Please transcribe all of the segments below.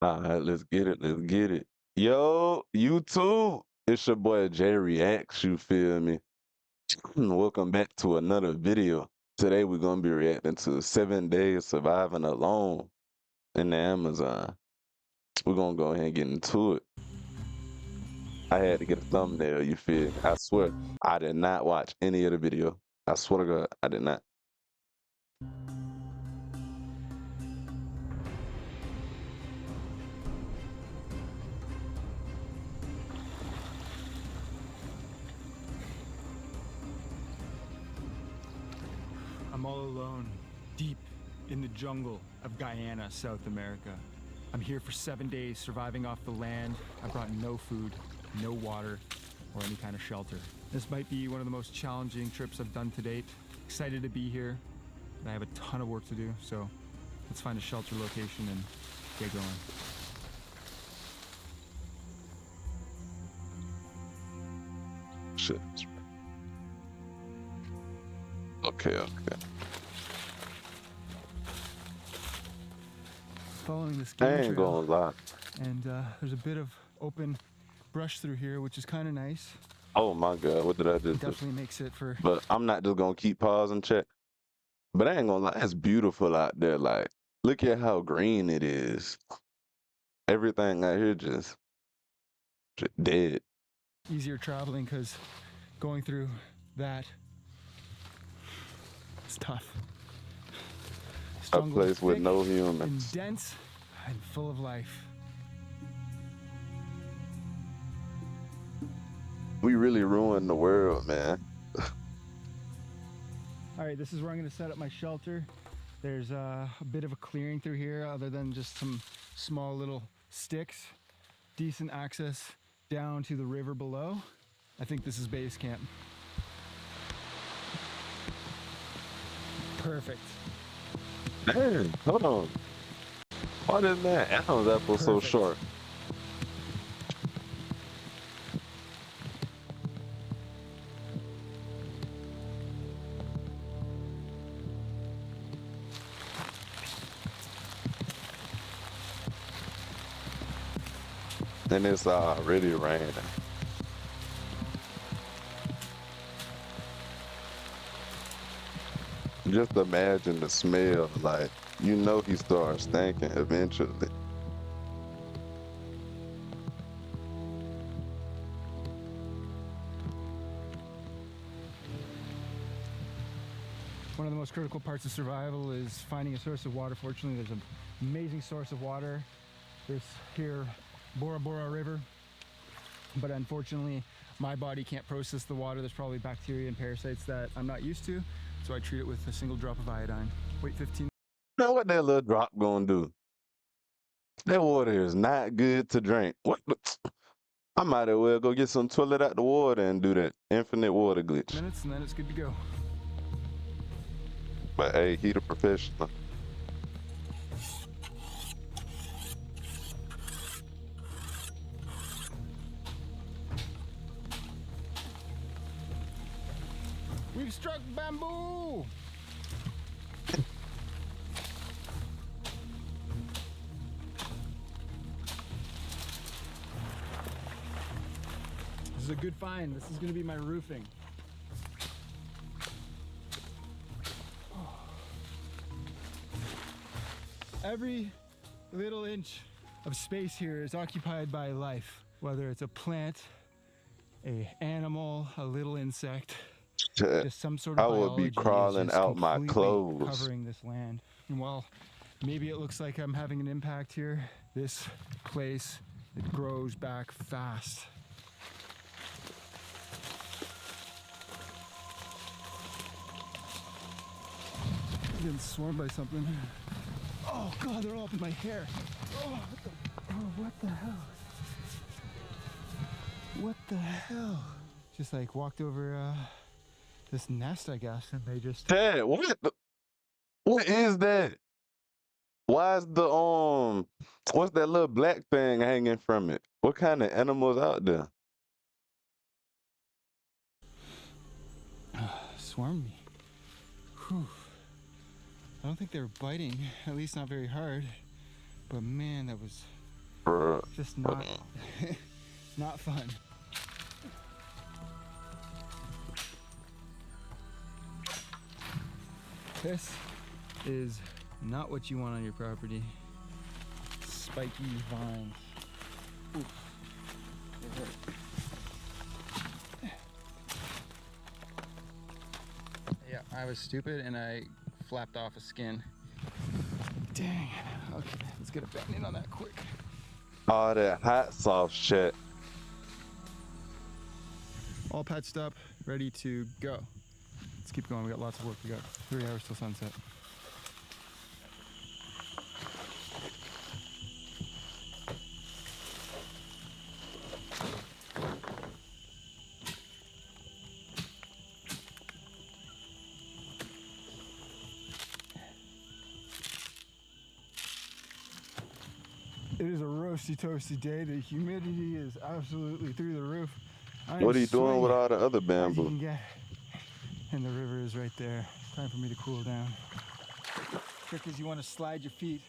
All right, let's get it. Let's get it. Yo, YouTube. It's your boy Jay Reacts, you feel me? Welcome back to another video. Today we're gonna be reacting to 7 days surviving alone in the Amazon. We're gonna go ahead and get into it. I had to get a thumbnail, you feel me? I swear, I did not watch any of the video. I swear to God, I did not. I'm all alone, deep in the jungle of Guyana, South America. I'm here for 7 days, surviving off the land. I brought no food, no water, or any kind of shelter. This might be one of the most challenging trips I've done to date. Excited to be here, but I have a ton of work to do, so let's find a shelter location and get going. Shit. Okay. Following this I game ain't trail, gonna lie. and there's a bit of open brush through here, which is kind of nice. Oh my God, what did I just do? Definitely makes it for But I'm not just gonna keep pausing check. But I ain't gonna lie, it's beautiful out there. Like, look at how green it is. Everything out here just dead. easier traveling, because going through that, it's tough. This A jungle is place with thick no and humans. dense and full of life. We really ruined the world, man. All right, this is where I'm going to set up my shelter. There's a bit of a clearing through here, other than just some small little sticks. Decent access down to the river below. I think this is base camp. Perfect. Man, hold on. Why is that Adam's apple so Perfect. short? And it's already raining. Just imagine the smell, like, you know he starts stinking eventually. One of the most critical parts of survival is finding a source of water. Fortunately, there's an amazing source of water. There's here Bora Bora River, but unfortunately my body can't process the water. There's probably bacteria and parasites that I'm not used to, so I treat it with a single drop of iodine. Wait 15. You know what that little drop gonna do? That water is not good to drink. What? I might as well go get some toilet out the water and do that infinite water glitch. minutes and then it's good to go. But hey, he the professional. We've struck bamboo! This is a good find. This is going to be my roofing. Every little inch of space here is occupied by life, whether it's a plant, a animal, a little insect, just some sort I of would be biology is crawling just out my completely clothes. covering this land. And while maybe it looks like I'm having an impact here, this place, it grows back fast. I'm getting swarmed by something. Oh God, they're all up in my hair. Oh, what the hell? What the hell? Just like walked over this nest, I guess, and they just... Dad, what is that? Why is what's that little black thing hanging from it? What kind of animals out there? swarmed me. Whew. I don't think they were biting, at least not very hard. But man, that was Bruh. Just not, not fun. This is not what you want on your property. Spiky vines. Oof. They hurt. Yeah, I was stupid and I flapped off a skin. Dang. Okay, let's get a bend in on that quick. All that hot sauce shit. All patched up, ready to go. Let's keep going. We got lots of work. We got 3 hours till sunset. It is a roasty toasty day. The humidity is absolutely through the roof. What are you doing with all the other As you bamboo? can get. And the river is right there. Time for me to cool down. Trick is you want to slide your feet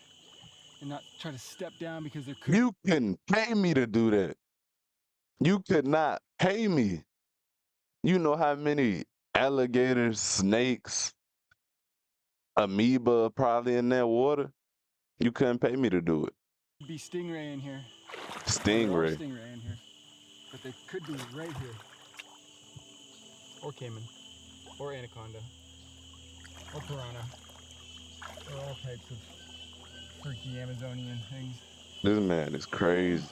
and not try to step down because there could. You couldn't pay me to do that. You could not pay me. You know how many alligators, snakes, amoeba probably in that water? You couldn't pay me to do it. Be stingray in here. There are Stingray. stingray in here, but they could be right here, or caiman, or anaconda, or piranha, or all types of freaky Amazonian things. This man is crazy.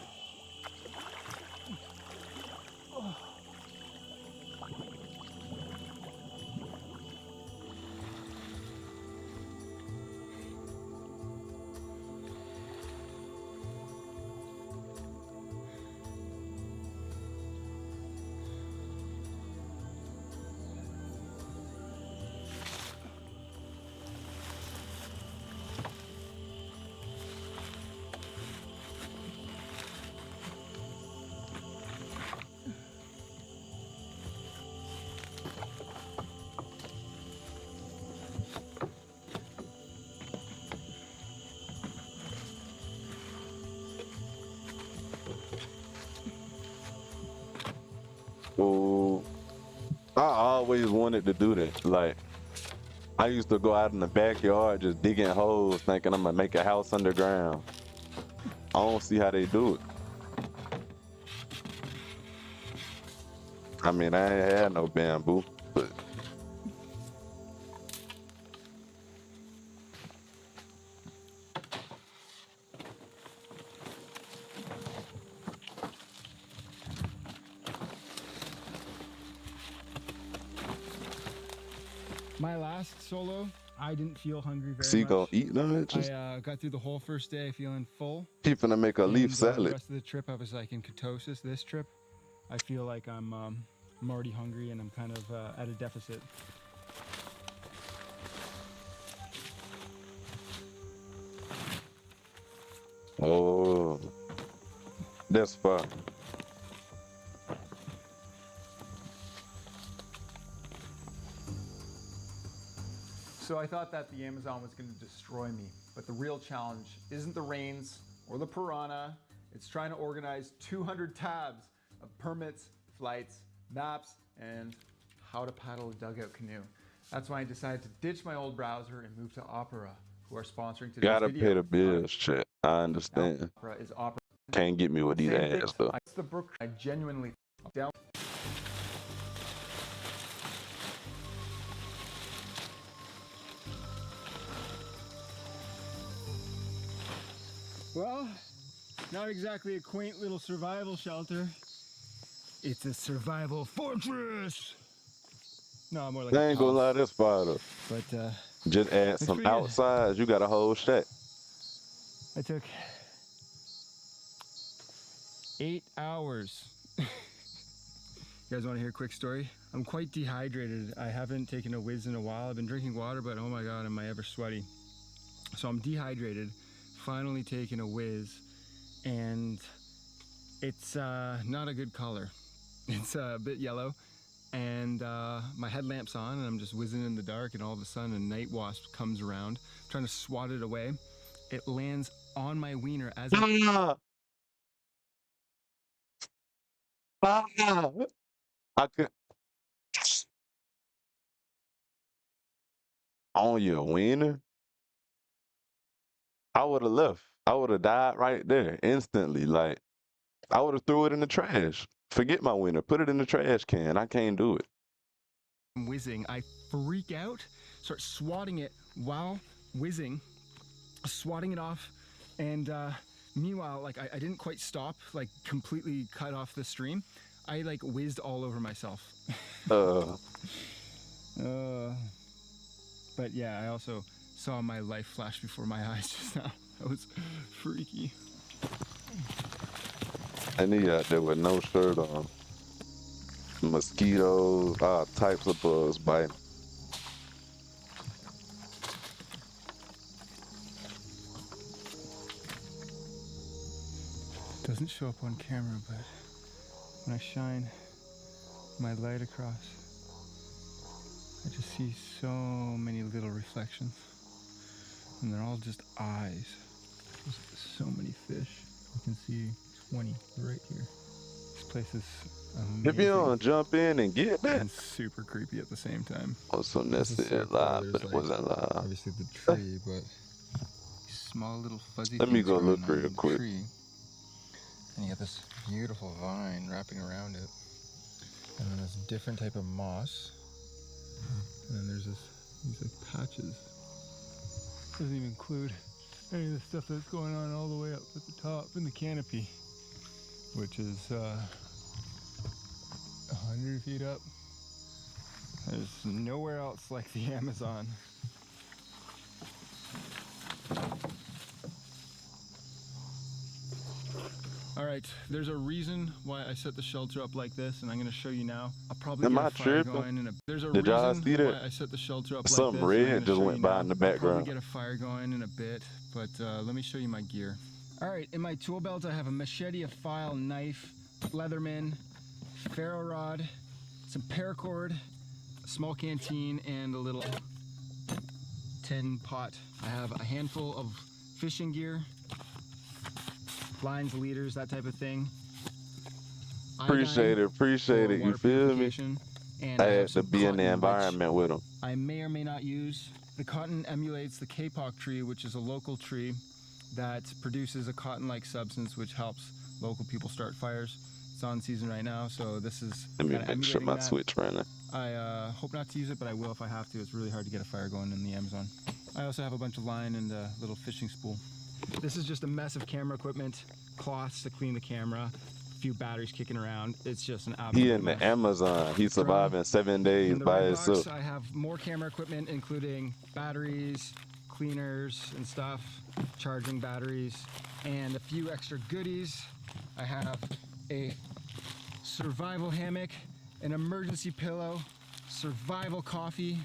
Oh, I always wanted to do that. Like, I used to go out in the backyard just digging holes thinking I'm gonna make a house underground. I don't see how they do it. I mean, I ain't had no bamboo, but My last solo, I didn't feel hungry very is he gonna much. eat none of it? Just I got through the whole first day feeling full. he finna make a leaf The salad. rest of the trip, I was like in ketosis. This trip, I feel like I'm already hungry and I'm kind of at a deficit. Oh, that's fine. So I thought that the Amazon was going to destroy me, but the real challenge isn't the rains or the piranha. It's trying to organize 200 tabs of permits, flights, maps, and how to paddle a dugout canoe. That's why I decided to ditch my old browser and move to Opera, who are sponsoring today's Gotta video. pay the bills, shit. I understand. Opera is Opera. Can't get me with these Same thing. ads though. It's the Brook. I genuinely down. Well, not exactly a quaint little survival shelter. It's a survival fortress. No, more like I a ain't gonna lie, palace. this fire. But Just add Looks some pretty good. outside. You got a whole shack. I took 8 hours. You guys want to hear a quick story? I'm quite dehydrated. I haven't taken a whiz in a while. I've been drinking water, but oh my God, am I ever sweaty. So I'm dehydrated, finally taking a whiz, and it's not a good color. It's a bit yellow, and my headlamp's on, and I'm just whizzing in the dark, and all of a sudden a night wasp comes around, trying to swat it away. It lands on my wiener as I Ah, Ah, I could on your wiener. I would have left. I would have died right there instantly. Like I would have threw it in the trash. Forget my wiener. Put it in the trash can. I can't do it. Whizzing, I freak out, start swatting it while whizzing, swatting it off, and meanwhile, like I didn't quite stop, like completely cut off the stream. I like whizzed all over myself. Uh, But yeah, I also saw my life flash before my eyes just now. That was freaky. and he out there with no shirt on. Mosquitoes, all types of bugs biting. Doesn't show up on camera, but when I shine my light across, I just see so many little reflections, and they're all just eyes. There's so many fish. You can see 20 right here. This place is amazing. If you don't jump in and get that, And super creepy at the same time. oh, so that's This is it so cool. live, There's, but it like, wasn't live. Obviously the tree, but Small little fuzzy Let me things go growing look on real the quick. tree. and you got this beautiful vine wrapping around it, and then this different type of moss, and then there's these like patches. Doesn't even include any of the stuff that's going on all the way up at the top in the canopy, which is 100 feet up. There's nowhere else like the Amazon. All right, there's a reason why I set the shelter up like this, and I'm gonna show you now. I'll probably Am get I a fire tripping? going in a. There's a Did y'all reason see that? why I set the shelter up Something like this. and I'm red gonna just show went you by now. in the I'll probably background. get a fire going in a bit, but let me show you my gear. All right, in my tool belt I have a machete, a file, knife, Leatherman, ferro rod, some paracord, a small canteen, and a little tin pot. I have a handful of fishing gear, lines, leaders, that type of thing. Appreciate it, appreciate for it. You water feel me? purification, and I I have had to some be in the cotton, which environment with them. I may or may not use. The cotton emulates the kapok tree, which is a local tree that produces a cotton-like substance which helps local people start fires. It's on season right now, so this is Let me kinda make sure emulating my that. switch right now. I hope not to use it, but I will if I have to. It's really hard to get a fire going in the Amazon. I also have a bunch of line and a little fishing spool. This is just a mess of camera equipment, cloths to clean the camera, a few batteries kicking around. It's just an absolute He in the mess. Amazon. He surviving 7 days In the by red himself. box, I have more camera equipment, including batteries, cleaners and stuff, charging batteries, and a few extra goodies. I have a survival hammock, an emergency pillow, survival coffee,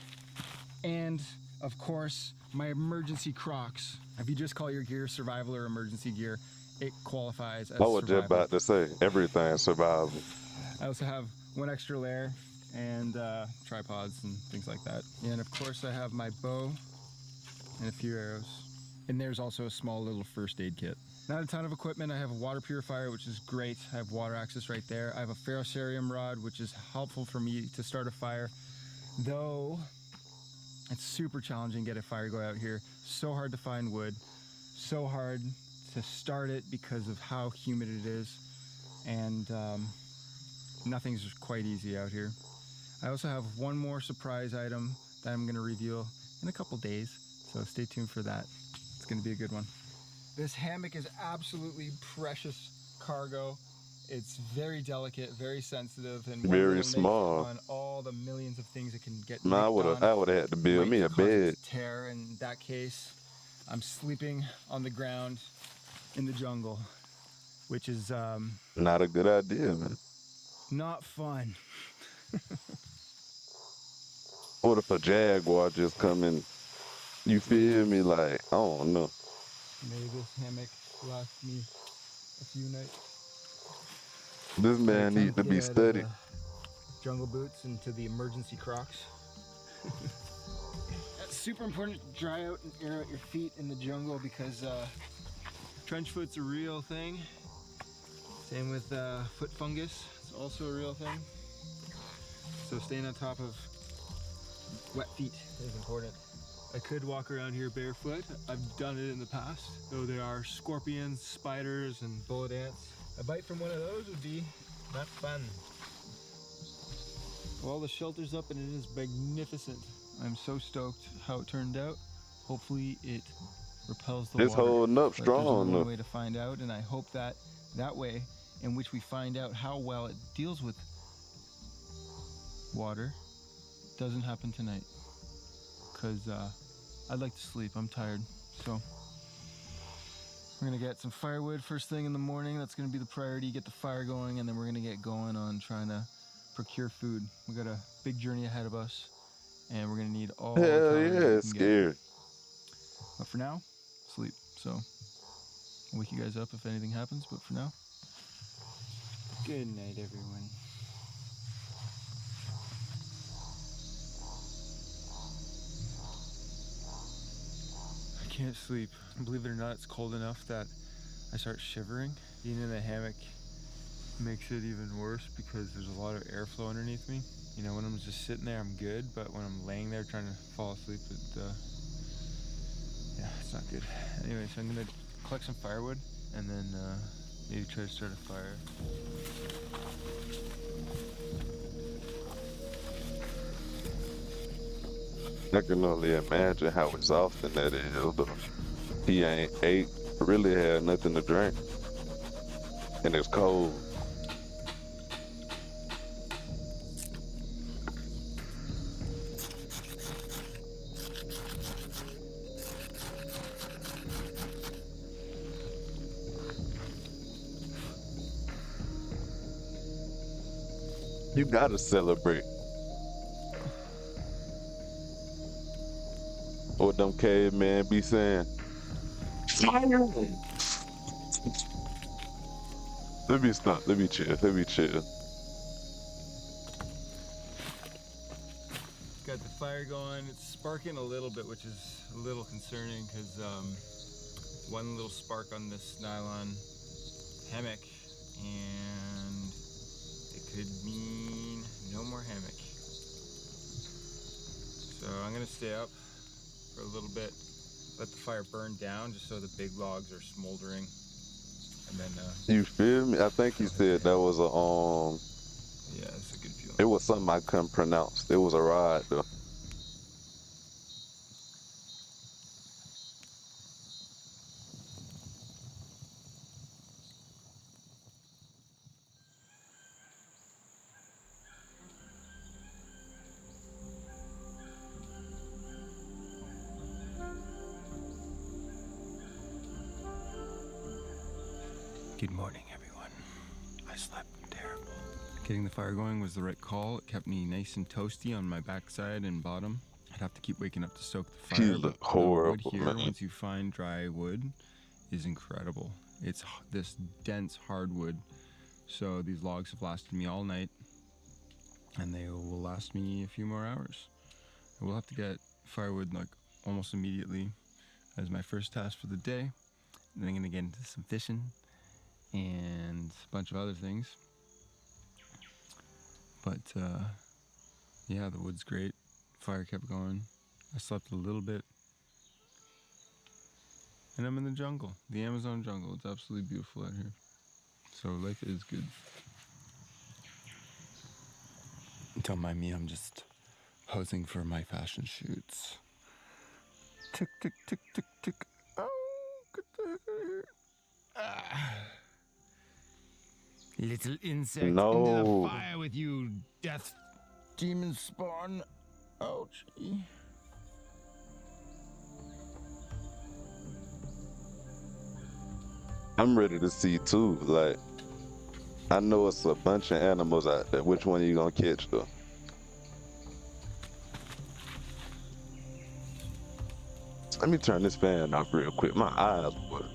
and of course, my emergency Crocs. If you just call your gear survival or emergency gear, it qualifies as I was just survival. about to say everything survival. I also have one extra layer and tripods and things like that. And of course I have my bow and a few arrows. And there's also a small little first aid kit. Not a ton of equipment. I have a water purifier, which is great. I have water access right there. I have a ferrocerium rod, which is helpful for me to start a fire. Though it's super challenging to get a fire going out here. So hard to find wood. So hard to start it because of how humid it is. And nothing's quite easy out here. I also have one more surprise item that I'm gonna reveal in a couple days, so stay tuned for that. It's gonna be a good one. This hammock is absolutely precious cargo. It's very delicate, very sensitive, and one Very little nick small. on all the millions of things it can get Man, I nicked would on have had to build might me a cause bed. it to tear. In that case, I'm sleeping on the ground in the jungle, which is Not a good idea, man. not fun. What if a jaguar just come in? You feel me? Like, I don't know. May this hammock last me a few nights. This man Time need to get be out of studied. the jungle boots into the emergency Crocs. That's super important to dry out and air out your feet in the jungle because trench foot's a real thing. Same with foot fungus. It's also a real thing. So staying on top of wet feet is important. I could walk around here barefoot. I've done it in the past, though there are scorpions, spiders, and bullet ants. A bite from one of those would be not fun. Well, the shelter's up and it is magnificent. I'm so stoked how it turned out. Hopefully it repels the It's water. holding up But strong there's only though. one way to find out, and I hope that that way in which we find out how well it deals with water doesn't happen tonight. Because I'd like to sleep. I'm tired. So we're gonna get some firewood first thing in the morning. That's gonna be the priority. Get the fire going, and then we're gonna get going on trying to procure food. We got a big journey ahead of us, and we're gonna need all the Hell calories yeah, we it's can get. scary. But for now, sleep. So I'll wake you guys up if anything happens. But for now, good night, everyone. I can't sleep. Believe it or not, it's cold enough that I start shivering. Being in the hammock makes it even worse because there's a lot of airflow underneath me. You know, when I'm just sitting there, I'm good, but when I'm laying there trying to fall asleep, yeah, it's not good. Anyway, so I'm gonna collect some firewood and then maybe try to start a fire. I can only imagine how exhausting that is though. He ain't ate, really had nothing to drink. And it's cold. You gotta celebrate. What them cavemen be saying? Let me stop. Let me chill. Let me chill. Got the fire going. It's sparking a little bit, which is a little concerning because one little spark on this nylon hammock and it could mean no more hammock. So I'm gonna stay up for a little bit, let the fire burn down just so the big logs are smoldering, and then You feel me? I think you said that was a yeah, it's a good feeling. it was something I couldn't pronounce. It was a ride though. Good morning, everyone. I slept terrible. Getting the fire going was the right call. It kept me nice and toasty on my backside and bottom. I'd have to keep waking up to soak the fire. You but look the horrible, wood here, man. once you find dry wood, is incredible. It's this dense hardwood. So these logs have lasted me all night, and they will last me a few more hours. I will have to get firewood like almost immediately as my first task for the day. And then I'm gonna get into some fishing and a bunch of other things. But yeah, the wood's great. Fire kept going. I slept a little bit. And I'm in the jungle, the Amazon jungle. It's absolutely beautiful out here. So life is good. Don't mind me, I'm just posing for my fashion shoots. Tick, tick, tick, tick, tick. Oh, get the heck out of here. Ah. Little insect, into No. the fire with you, death demon spawn. Ouchie. I'm ready to see too. Like, I know it's a bunch of animals out there. Which one are you gonna catch though? Let me turn this fan off real quick. My eyes water.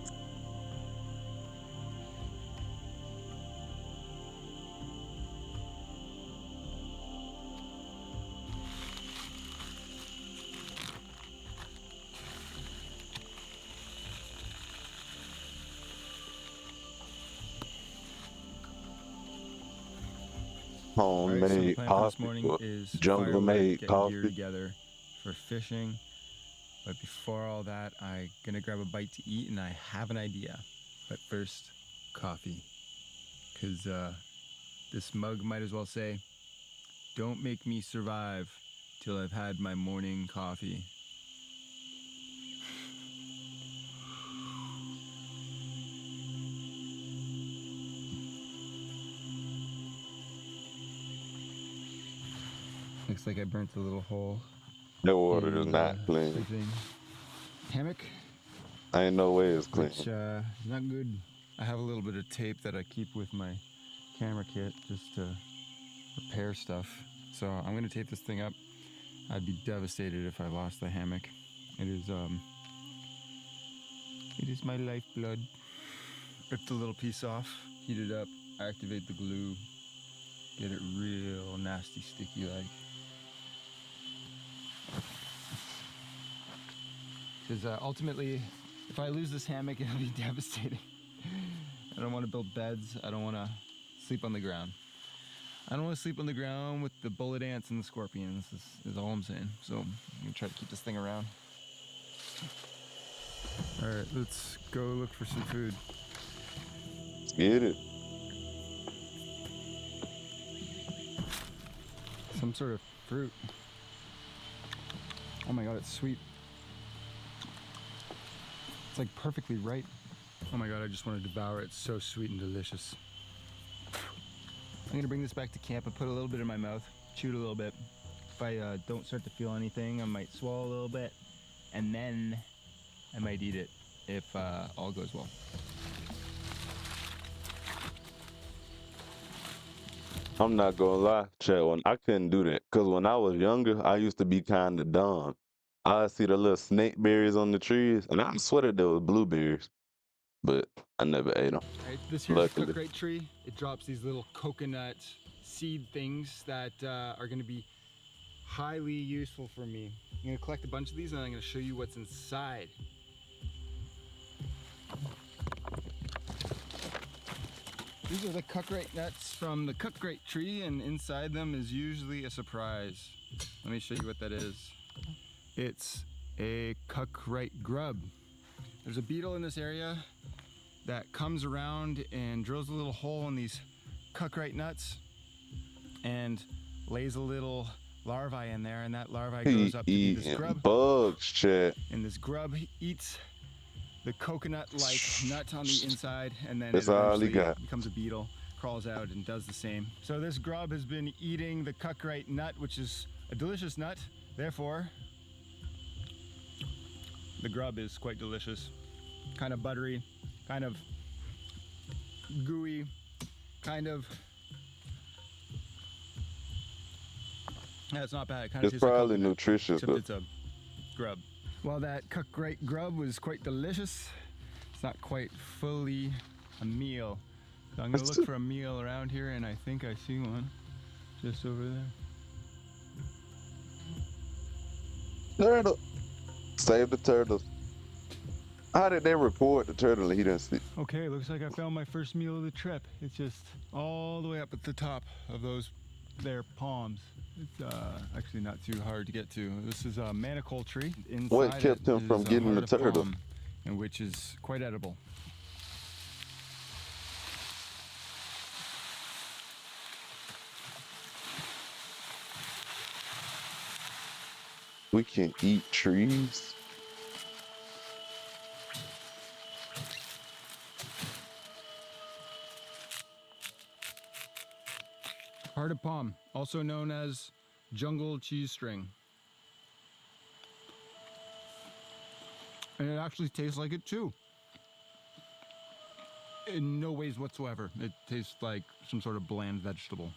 All right, so the Homemade plan for this coffee morning or is jungle firewood, made getting gear coffee. together for fishing. But before all that, I'm gonna grab a bite to eat, and I have an idea. But first, coffee. Because this mug might as well say, "Don't make me survive till I've had my morning coffee." Looks like I burnt a little hole The water is in not the clean. sleeping hammock, Ain't no way it's clean. which is not good. I have a little bit of tape that I keep with my camera kit just to repair stuff. So I'm gonna tape this thing up. I'd be devastated if I lost the hammock. It is my lifeblood. Rip the little piece off, heat it up, activate the glue, get it real nasty sticky like. Because ultimately, if I lose this hammock, it'll be devastating. I don't want to build beds. I don't want to sleep on the ground. I don't want to sleep on the ground with the bullet ants and the scorpions, is all I'm saying. So I'm going to try to keep this thing around. All right, let's go look for some food. Let's get it. Some sort of fruit. Oh my God, it's sweet. It's like perfectly ripe. Oh my God, I just want to devour it. It's so sweet and delicious. I'm gonna bring this back to camp and put a little bit in my mouth, chew it a little bit. If I don't start to feel anything, I might swallow a little bit, and then I might eat it if all goes well. I'm not gonna lie, Chad, when I couldn't do that. Cause when I was younger, I used to be kind of dumb. I see the little snake berries on the trees, and I swear that they was blueberries, but I never ate them. Right, this here's a Luckily. cookright tree. It drops these little coconut seed things that are gonna be highly useful for me. I'm gonna collect a bunch of these and I'm gonna show you what's inside. These are the cookright nuts from the cookright tree, and inside them is usually a surprise. Let me show you what that is. It's a cookright grub. There's a beetle in this area that comes around and drills a little hole in these cookright nuts and lays a little larvae in there, and that larvae grows up to be this Eating grub. bugs, Chad. And this grub eats the coconut-like nut on the inside, and then That's it all he eventually got. becomes a beetle, crawls out and does the same. So this grub has been eating the cookright nut, which is a delicious nut. Therefore, the grub is quite delicious. Kind of buttery, kind of gooey, kind of... Yeah, it's not bad. It kind of It's tastes like probably coconut, nutritious, except but it's a grub. Well, that cookright grub was quite delicious. It's not quite fully a meal. So I'm gonna look for a meal around here, and I think I see one just over there. turtle. Save the turtles. How did they report the turtle and he didn't see? Okay, looks like I found my first meal of the trip. It's just all the way up at the top of those there palms. It's actually not too hard to get to. This is a manacle tree. Inside What kept him it from is a getting the heart of turtle? palm, and which is quite edible. We can eat trees. Heart of palm, also known as jungle cheese string. And it actually tastes like it too. In no ways whatsoever. It tastes like some sort of bland vegetable.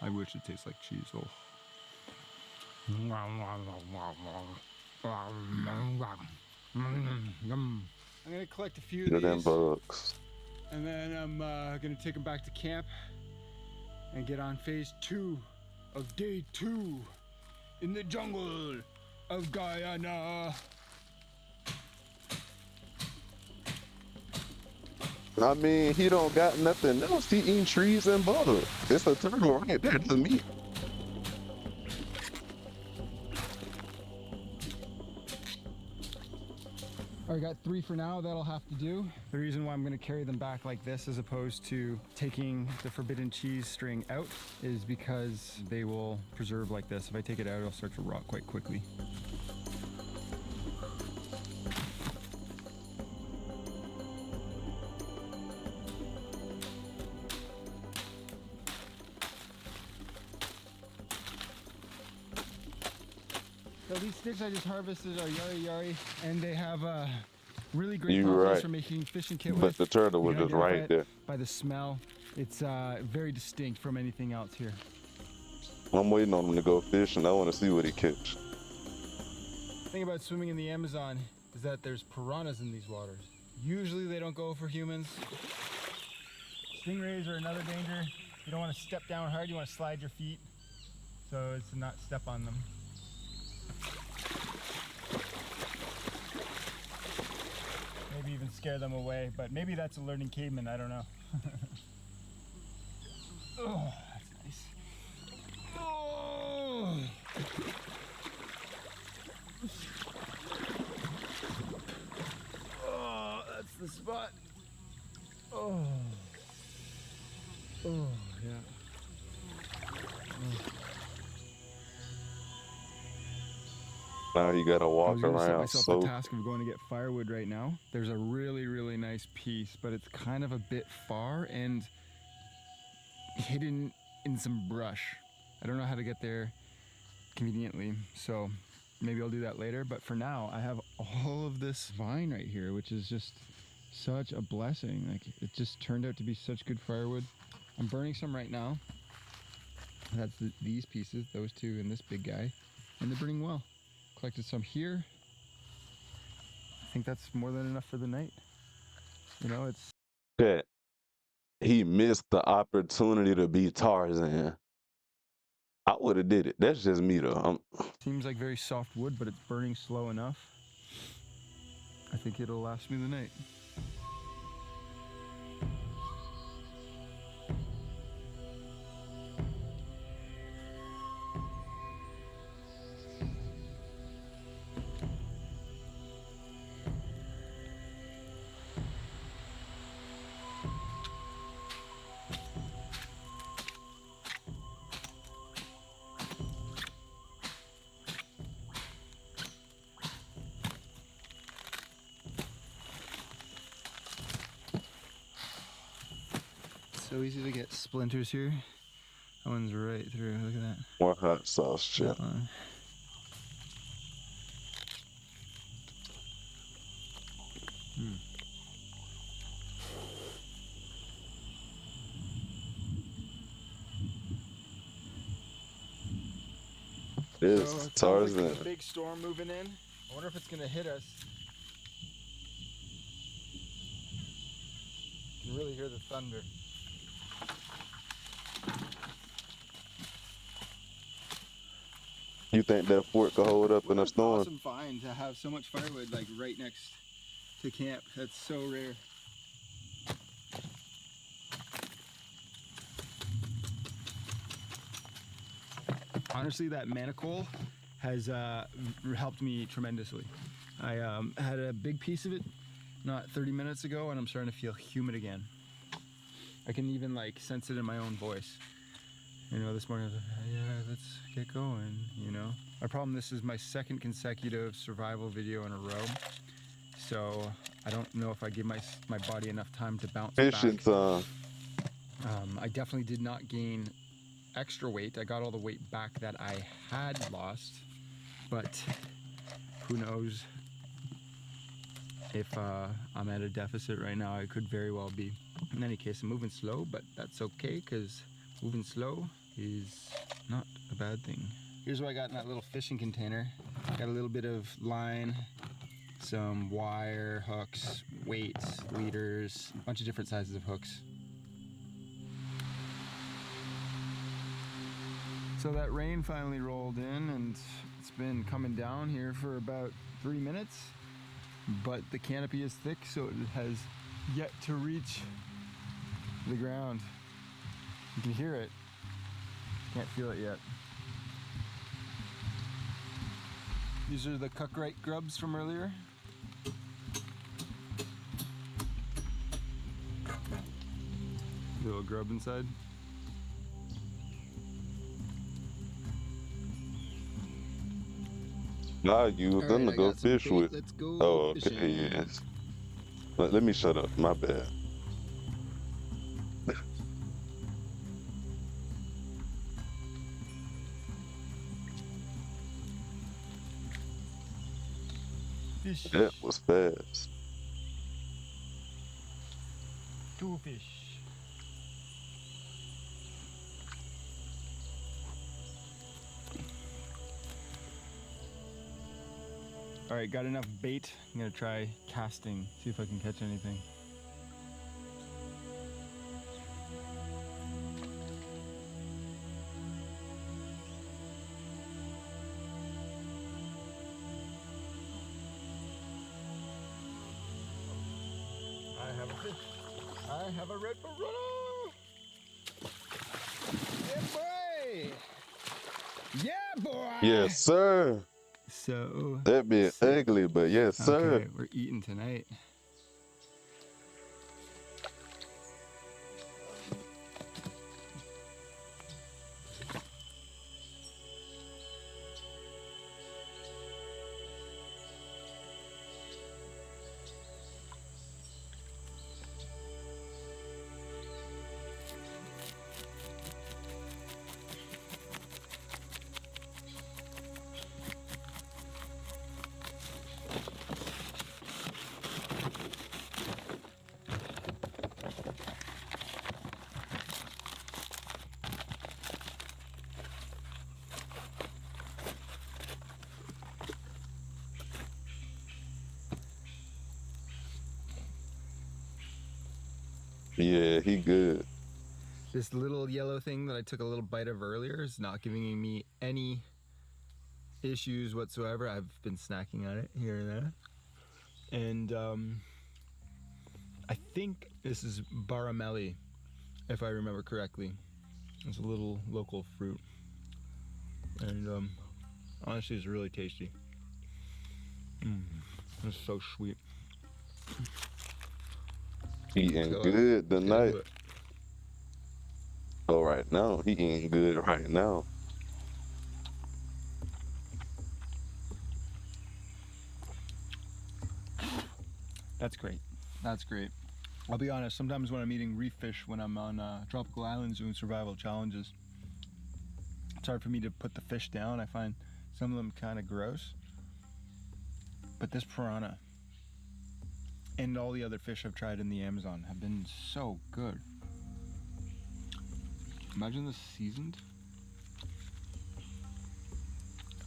I wish it tastes like cheese. Oh. I'm gonna collect a few You know of them these, bugs. and then I'm gonna take them back to camp and get on phase 2 of day 2 in the jungle of Guyana. I mean, he don't got nothing else. He eating trees and butter. It's a turtle right there to me. All right, got 3 for now. That'll have to do. The reason why I'm going to carry them back like this as opposed to taking the forbidden cheese string out is because they will preserve like this. If I take it out, it'll start to rot quite quickly. So these sticks I just harvested are yari yari, and they have really great You properties right. for making fishing kit But with. the turtle You was can just right identify it there. by the smell. It's very distinct from anything else here. I'm waiting on him to go fishing. I want to see what he catch. The thing about swimming in the Amazon is that there's piranhas in these waters. Usually they don't go for humans. Stingrays are another danger. You don't want to step down hard, you want to slide your feet so as to not step on them. Maybe even scare them away, but maybe that's a learning caveman, I don't know. Oh, that's nice. Oh. Oh, that's the spot. Oh. Oh, yeah. Oh. Now you gotta I walk was gonna set around. myself So the task of going to get firewood right now. There's a really nice piece, but it's kind of a bit far and hidden in some brush. I don't know how to get there conveniently, so maybe I'll do that later. But for now, I have all of this vine right here, which is just such a blessing. Like, it just turned out to be such good firewood. I'm burning some right now. That's these pieces, those two and this big guy, and they're burning well. Collected some here. I think that's more than enough for the night. You know, it's that he missed the opportunity to be Tarzan. I would have did it. That's just me though. seems like very soft wood, but it's burning slow enough. I think it'll last me the night. So easy to get splinters here. That one's right through. Look at that. More hot sauce, shit. That one. This So it sounds like Tarzan. there's a big storm moving in. I wonder if it's gonna hit us. You can really hear the thunder. You think that fort could hold up in a What an storm? awesome find to have so much firewood like right next to camp. That's so rare. Honestly, that manacle has helped me tremendously. I had a big piece of it not 30 minutes ago, and I'm starting to feel humid again. I can even like sense it in my own voice. You know, this morning I was like, yeah, let's get going, you know. My problem, this is my second consecutive survival video in a row. So I don't know if I give my body enough time to bounce Fishing back. time. I definitely did not gain extra weight. I got all the weight back that I had lost, but who knows if I'm at a deficit right now. I could very well be. In any case, I'm moving slow, but that's okay because moving slow is not a bad thing. Here's what I got in that little fishing container. Got a little bit of line, some wire, hooks, weights, leaders, a bunch of different sizes of hooks. So that rain finally rolled in, and it's been coming down here for about 3 minutes, but the canopy is thick, so it has yet to reach the ground. You can hear it, can't feel it yet. These are the cuckrite grubs from earlier. Little grub inside. Nah, use them to go fish with. Let's go Oh, okay, fishing. yes. Let me shut up. My bad. Fish. That was fast. Two fish. All right, got enough bait. I'm gonna try casting, see if I can catch anything. I have a fish. I have a red piranha. Yeah, boy. Yeah, boy. Yes, sir. So That be ugly, but yes, sir. okay, we're eating tonight. Yeah, he good. This little yellow thing that I took a little bite of earlier is not giving me any issues whatsoever. I've been snacking on it here and there. And I think this is baramelli, if I remember correctly. It's a little local fruit. And honestly, it's really tasty. It's so sweet. Eating So, good tonight. but Oh, right now. He eating good right now. that's great. That's great. I'll be honest, sometimes when I'm eating reef fish, when I'm on tropical islands doing survival challenges, it's hard for me to put the fish down. I find some of them kind of gross. But this piranha and all the other fish I've tried in the Amazon have been so good. Imagine this seasoned.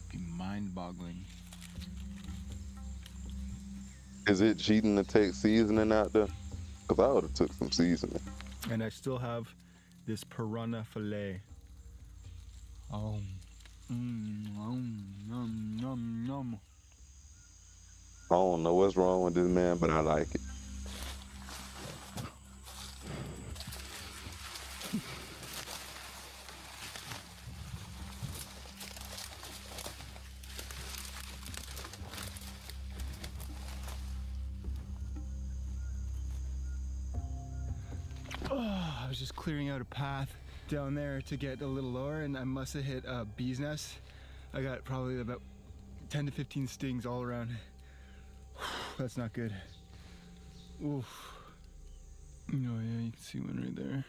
It'd be mind-boggling. Is it cheating to take seasoning out there? Because I would have took some seasoning. And I still have this piranha fillet. Oh. Nom, nom, nom. I don't know what's wrong with this man, but I like it. I was just clearing out a path down there to get a little lower, and I must have hit a bee's nest. I got probably about 10 to 15 stings all around. That's not good. Oof. Oh yeah, you can see one right there.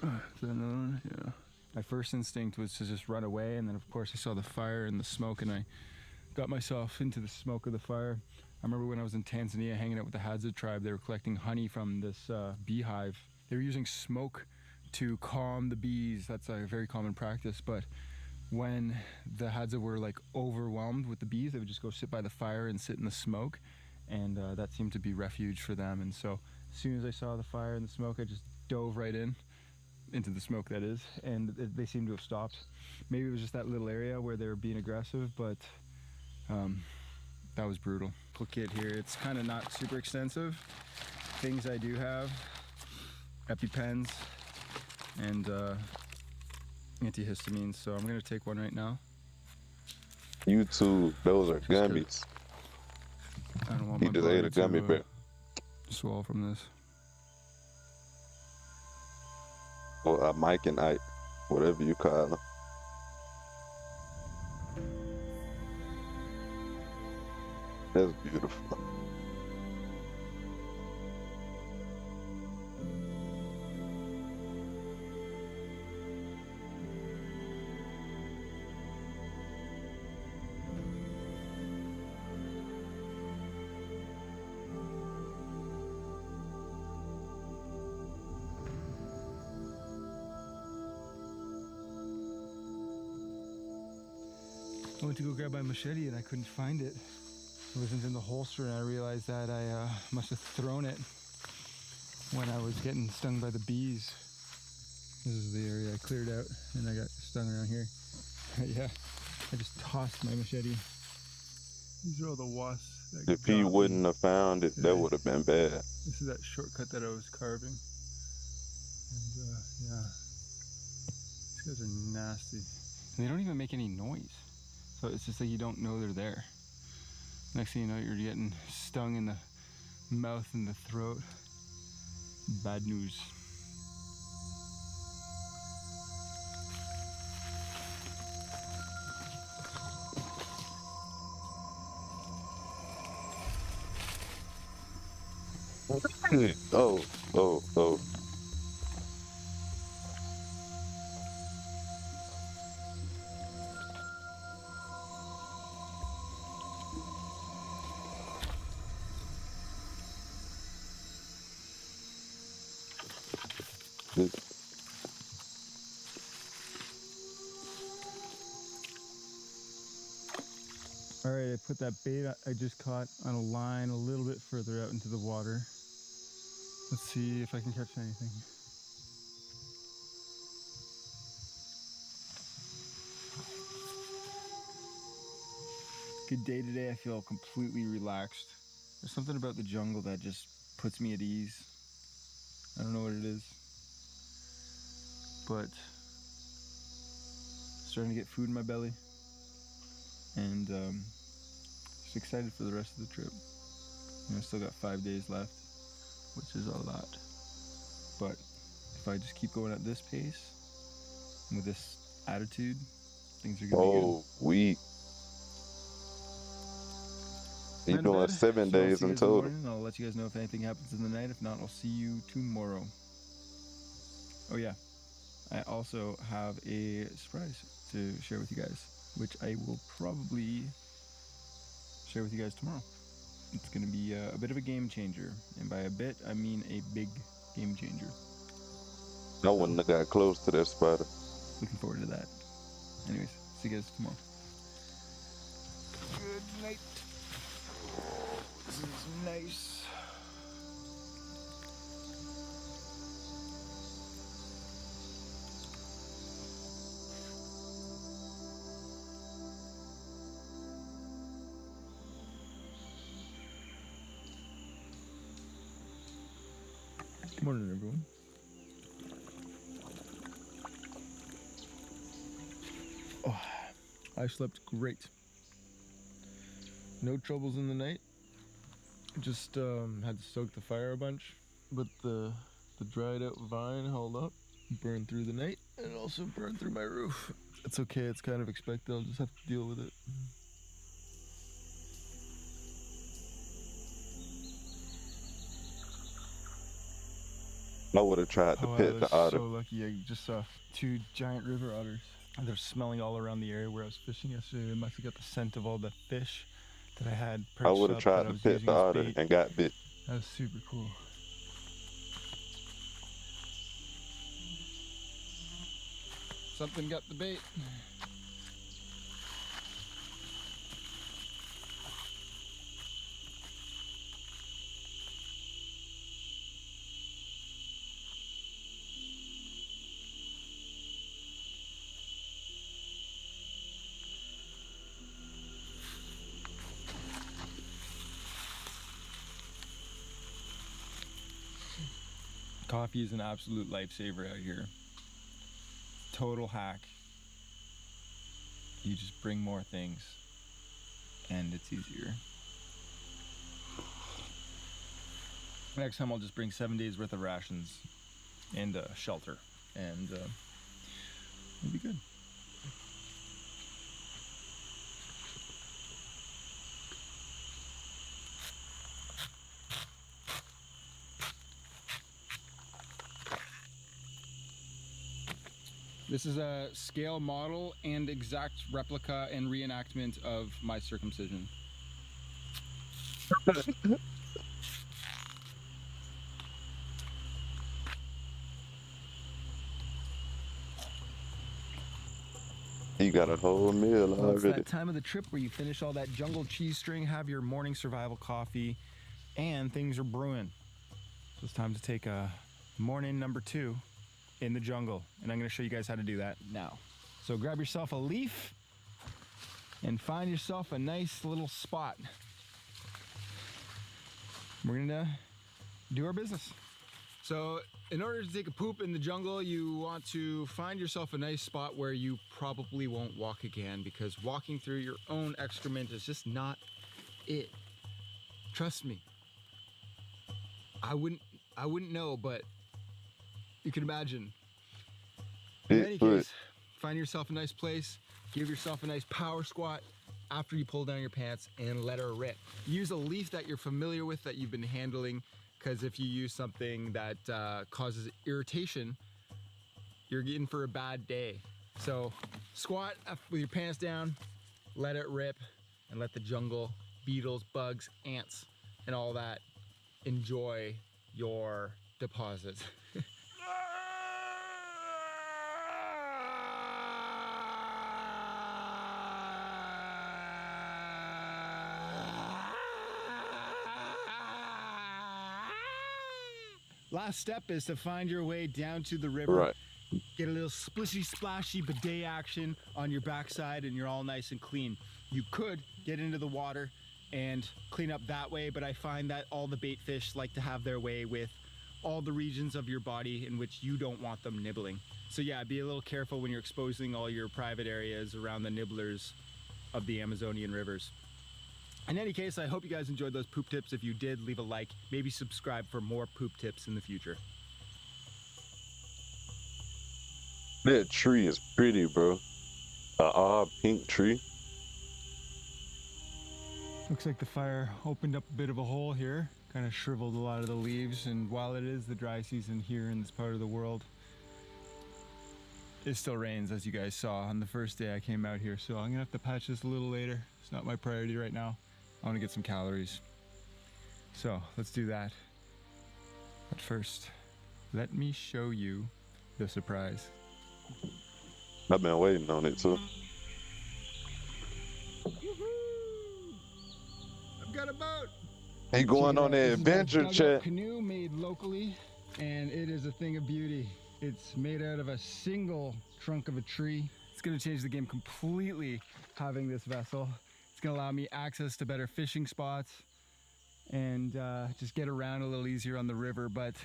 Is that another one? Yeah. My first instinct was to just run away, and then of course I saw the fire and the smoke, and I got myself into the smoke of the fire. I remember when I was in Tanzania hanging out with the Hadza tribe, they were collecting honey from this beehive. They were using smoke to calm the bees. That's a very common practice, but when the Hadza were like overwhelmed with the bees, they would just go sit by the fire and sit in the smoke, and that seemed to be refuge for them. And so as soon as I saw the fire and the smoke, I just dove right into the smoke, that is, and they seemed to have stopped. Maybe it was just that little area where they were being aggressive, but that was brutal. Little kit here, it's kind of not super extensive, things I do have, EpiPens and antihistamines. So I'm gonna take one right now. YouTube, those are Just 'cause gummies. I don't want He my just ate body a gummy to bear. swallow from this. Or a Mike and Ike, whatever you call them. That's beautiful. I went to go grab my machete and I couldn't find it. It wasn't in the holster, and I realized that I must have thrown it when I was getting stung by the bees. This is the area I cleared out, and I got stung around here. Yeah, I just tossed my machete. These are all the wasps that If he got me. wouldn't have found it, that Yeah. would have been bad. This is that shortcut that I was carving. And yeah, these guys are nasty. And they don't even make any noise. So it's just like you don't know they're there. Next thing you know, you're getting stung in the mouth and the throat. Bad news. Oh, oh, oh. All right, I put that bait I just caught on a line a little bit further out into the water. Let's see if I can catch anything. Good day today. I feel completely relaxed. There's something about the jungle that just puts me at ease. I don't know what it is, but starting to get food in my belly, and just excited for the rest of the trip. You know, still got 5 days left, which is a lot. But if I just keep going at this pace and with this attitude, things are gonna be good. Oh, we. You I'm doing in bed, 7 so I'll days see you in guys in the total. morning. I'll let you guys know if anything happens in the night. If not, I'll see you tomorrow. Oh yeah, I also have a surprise to share with you guys, which I will probably share with you guys tomorrow. It's gonna be a bit of a game changer, and by a bit, I mean a big game changer. I wouldn't have got close to that spider. Looking forward to that. Anyways, see you guys tomorrow. Good night. This is nice. Good morning, everyone. Oh, I slept great. No troubles in the night. Just had to stoke the fire a bunch, but the dried out vine held up, burned through the night, and it also burned through my roof. It's okay, it's kind of expected. I'll just have to deal with it. I would have tried to Oh, I pet was the otter. so lucky. I just saw 2 giant river otters. And they're smelling all around the area where I was fishing yesterday. They must have got the scent of all the fish that I had perched I would have up tried that I to was pet using the as otter bait. and got bit. That was super cool. Something got the bait. Coffee is an absolute lifesaver out here. Total hack. You just bring more things and it's easier. Next time I'll just bring 7 days worth of rations and shelter, and it'll be good. This is a scale model and exact replica and reenactment of my circumcision. You got a whole meal Well, it's already. that time of the trip where you finish all that jungle cheese string, have your morning survival coffee, and things are brewing. So it's time to take a morning number 2 in the jungle, and I'm going to show you guys how to do that now. So grab yourself a leaf and find yourself a nice little spot. We're going to do our business. So in order to take a poop in the jungle, you want to find yourself a nice spot where you probably won't walk again, because walking through your own excrement is just not it. Trust me. I wouldn't know, but you can imagine. In any case, find yourself a nice place, give yourself a nice power squat after you pull down your pants, and let her rip. Use a leaf that you're familiar with, that you've been handling, because if you use something that causes irritation, you're in for a bad day. So squat with your pants down, let it rip, and let the jungle, beetles, bugs, ants, and all that enjoy your deposit. Last step is to find your way down to the river. Right. Get a little splishy splashy bidet action on your backside, and you're all nice and clean. You could get into the water and clean up that way, but I find that all the bait fish like to have their way with all the regions of your body in which you don't want them nibbling. So yeah, be a little careful when you're exposing all your private areas around the nibblers of the Amazonian rivers. In any case, I hope you guys enjoyed those poop tips. If you did, leave a like, maybe subscribe for more poop tips in the future. That tree is pretty, bro. Odd pink tree. Looks like the fire opened up a bit of a hole here, kind of shriveled a lot of the leaves, and while it is the dry season here in this part of the world, it still rains, as you guys saw on the first day I came out here, so I'm gonna have to patch this a little later. It's not my priority right now. I want to get some calories. So let's do that. But first, let me show you the surprise. I've been waiting on it too. I've got a boat! He going on the adventure, chat. Canoe made locally, and it is a thing of beauty. It's made out of a single trunk of a tree. It's gonna change the game completely having this vessel. It's gonna allow me access to better fishing spots and just get around a little easier on the river. But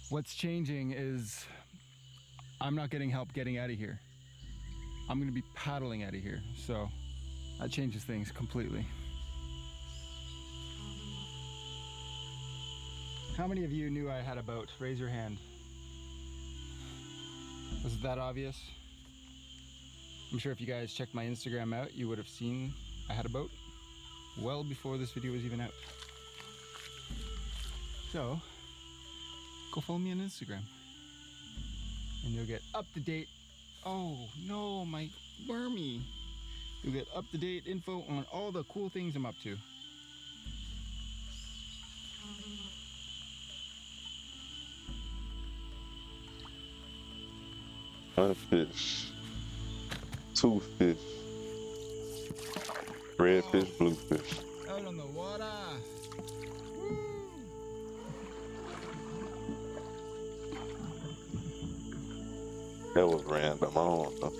what's changing is I'm not getting help getting out of here. I'm gonna be paddling out of here. So that changes things completely. How many of you knew I had a boat? Raise your hand. Was it that obvious? I'm sure if you guys checked my Instagram out, you would have seen I had a boat well before this video was even out. So, go follow me on Instagram and you'll get up-to-date, oh no, my wormy. You'll get up-to-date info on all the cool things I'm up to. One fish. 2 fish. Red fish, blue fish. Out on the water. That was random. I don't know.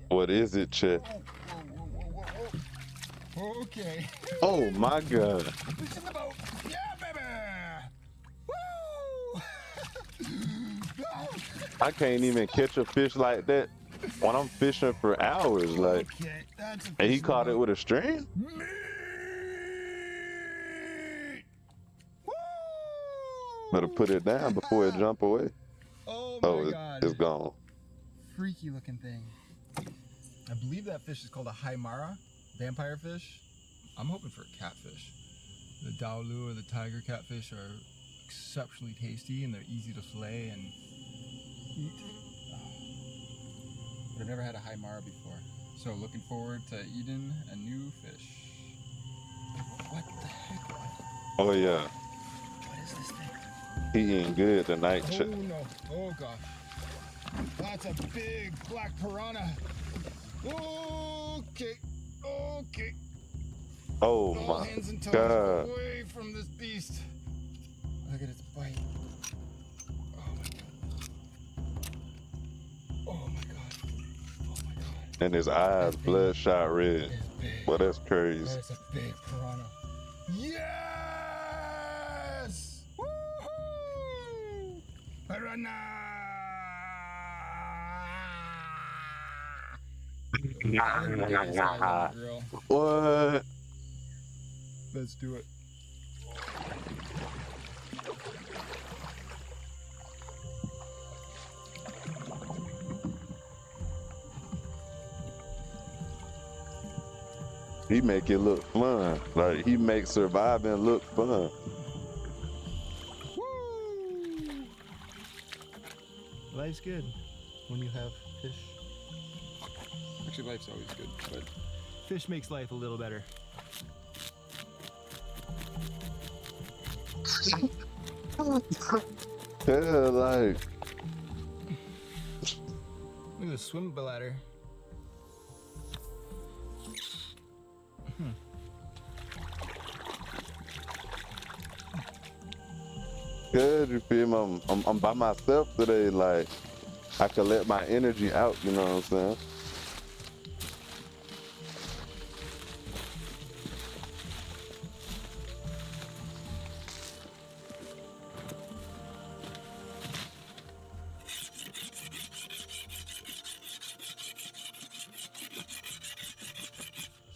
What is it, Chet? Whoa. Okay. Oh my God. Fish in the boat. Yeah, baby. Woo! I can't even catch a fish like that when I'm fishing for hours. Like, Okay, that's a and he fish in the caught it boat. with a string? Meat! Woo! Better put it down before it jump away. Oh my Oh, God. it's gone. Freaky looking thing. I believe that fish is called a Haimara, vampire fish. I'm hoping for a catfish. The Daolu or the tiger catfish are exceptionally tasty and they're easy to fillet and eat. But I've never had a Haimara before. So looking forward to eating a new fish. What the heck? Oh yeah, What is this thing? he eating good tonight. Oh no, oh gosh. That's a big black piranha. Okay, okay. Oh All my hands and toes God. away from this beast. Look at its bite. Oh my god. Oh my god. And his eyes bloodshot red. It's big. Well, that's crazy. That's a big piranha. Yes! Woohoo! Piranha! Grill. What? Let's do it. He make it look fun. Like, he makes surviving look fun. Woo! Life's good when you have fish. Actually, life's always good, but Fish makes life a little better. Yeah, like, look at the swim bladder. good, you feel me? I'm by myself today. Like, I can let my energy out, you know what I'm saying?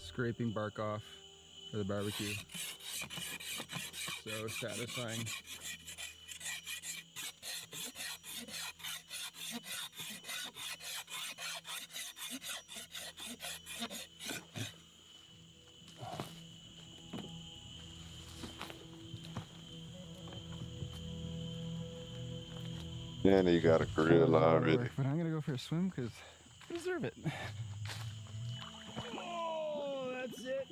Scraping bark off for the barbecue. So satisfying. Yeah, and you got a grill already. But I'm gonna go for a swim because I deserve it. Oh, that's it.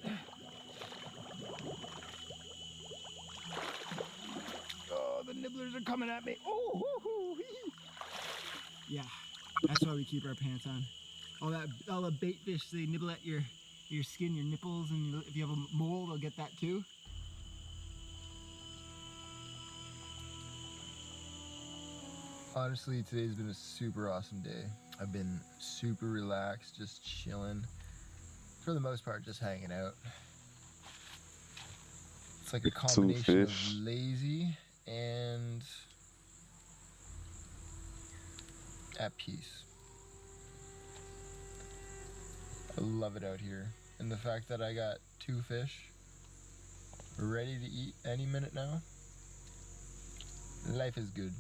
Oh, the nibblers are coming at me. Oh, hoo, hoo, Yeah, that's why we keep our pants on. All the bait fish, they nibble at your skin, your nipples, and if you have a mole, they'll get that too. Honestly, today's been a super awesome day. I've been super relaxed, just chilling. For the most part, just hanging out. It's like a combination of fish. lazy and at peace. I love it out here. And the fact that I got 2 fish ready to eat any minute now, life is good.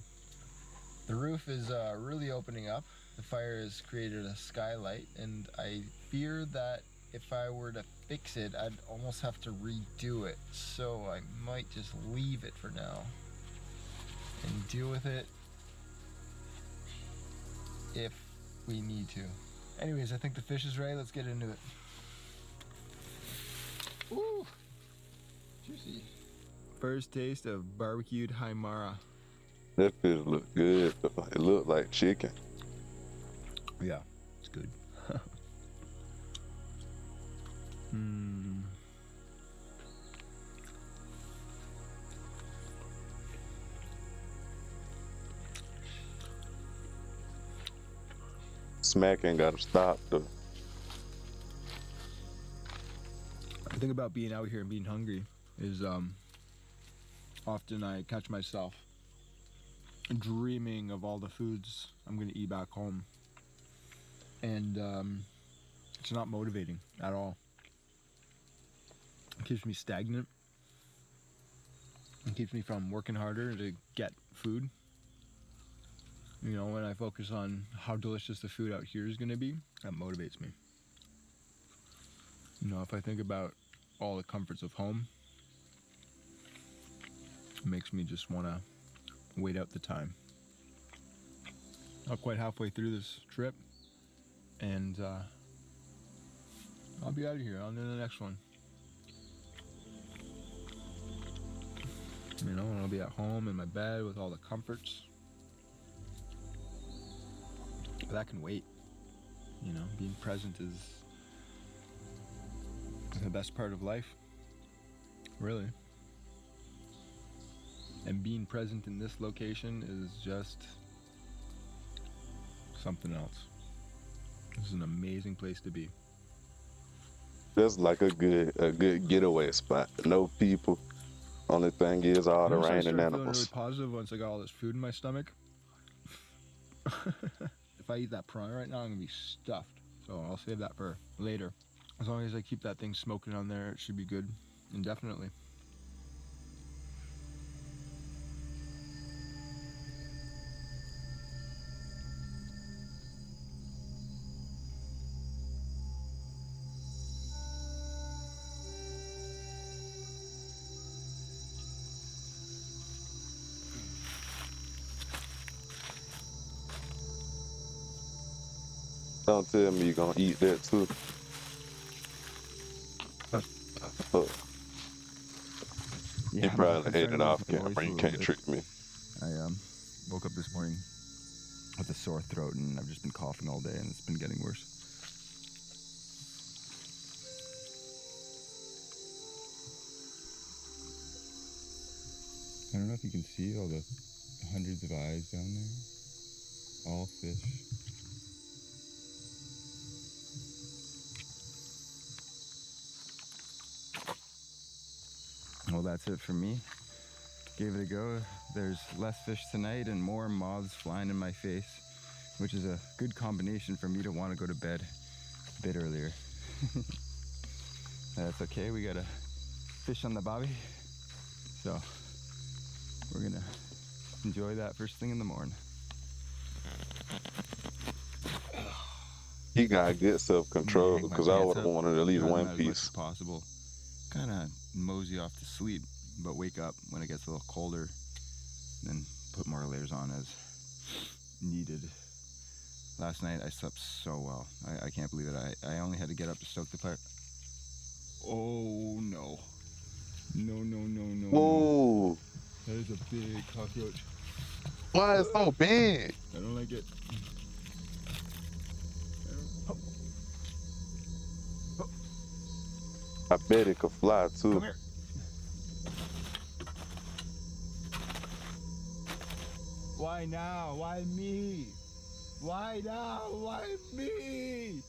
The roof is really opening up. The fire has created a skylight, and I fear that if I were to fix it, I'd almost have to redo it. So I might just leave it for now and deal with it if we need to. Anyways, I think the fish is ready. Let's get into it. Ooh, juicy. First taste of barbecued Haimara. That fish look good. It look like chicken. Yeah, it's good. Smacking gotta stop though. thing about being out here and being hungry is often I catch myself dreaming of all the foods I'm gonna eat back home, and it's not motivating at all. It keeps me stagnant. It keeps me from working harder to get food. You know, when I focus on how delicious the food out here is gonna be, that motivates me. You know, if I think about all the comforts of home, it makes me just wanna wait out the time. Not quite halfway through this trip, and I'll be out of here. On to the next one. You know, and I'll be at home in my bed with all the comforts. But that can wait. You know, being present is the best part of life, really. And being present in this location is just something else. This is an amazing place to be. That's like a good getaway spot. No people. Only thing is all the I rain and started feeling really animals. positive once I got all this food in my stomach. If I eat that piranha right now, I'm gonna be stuffed. So I'll save that for later. As long as I keep that thing smoking on there, it should be good indefinitely. Don't tell me you're gonna eat that too. Fuck. You probably ate it off camera. You can't trick me. I woke up this morning with a sore throat, and I've just been coughing all day, and it's been getting worse. I don't know if you can see all the hundreds of eyes down there. All fish. Well, that's it for me. Gave it a go. There's less fish tonight and more moths flying in my face, which is a good combination for me to want to go to bed a bit earlier. That's okay, we got a fish on the bobby, so we're gonna enjoy that first thing in the morning. He got good self-control because I would have wanted at least one as much piece. as possible. Kind of mosey off to sleep, but wake up when it gets a little colder, then put more layers on as needed. Last night I slept so well. I can't believe it. I only had to get up to stoke the fire. Oh no. No. Whoa! That is a big cockroach. Why is it so big? I don't like it. I bet it could fly too. Come here. Why now? Why me? Why now? Why me?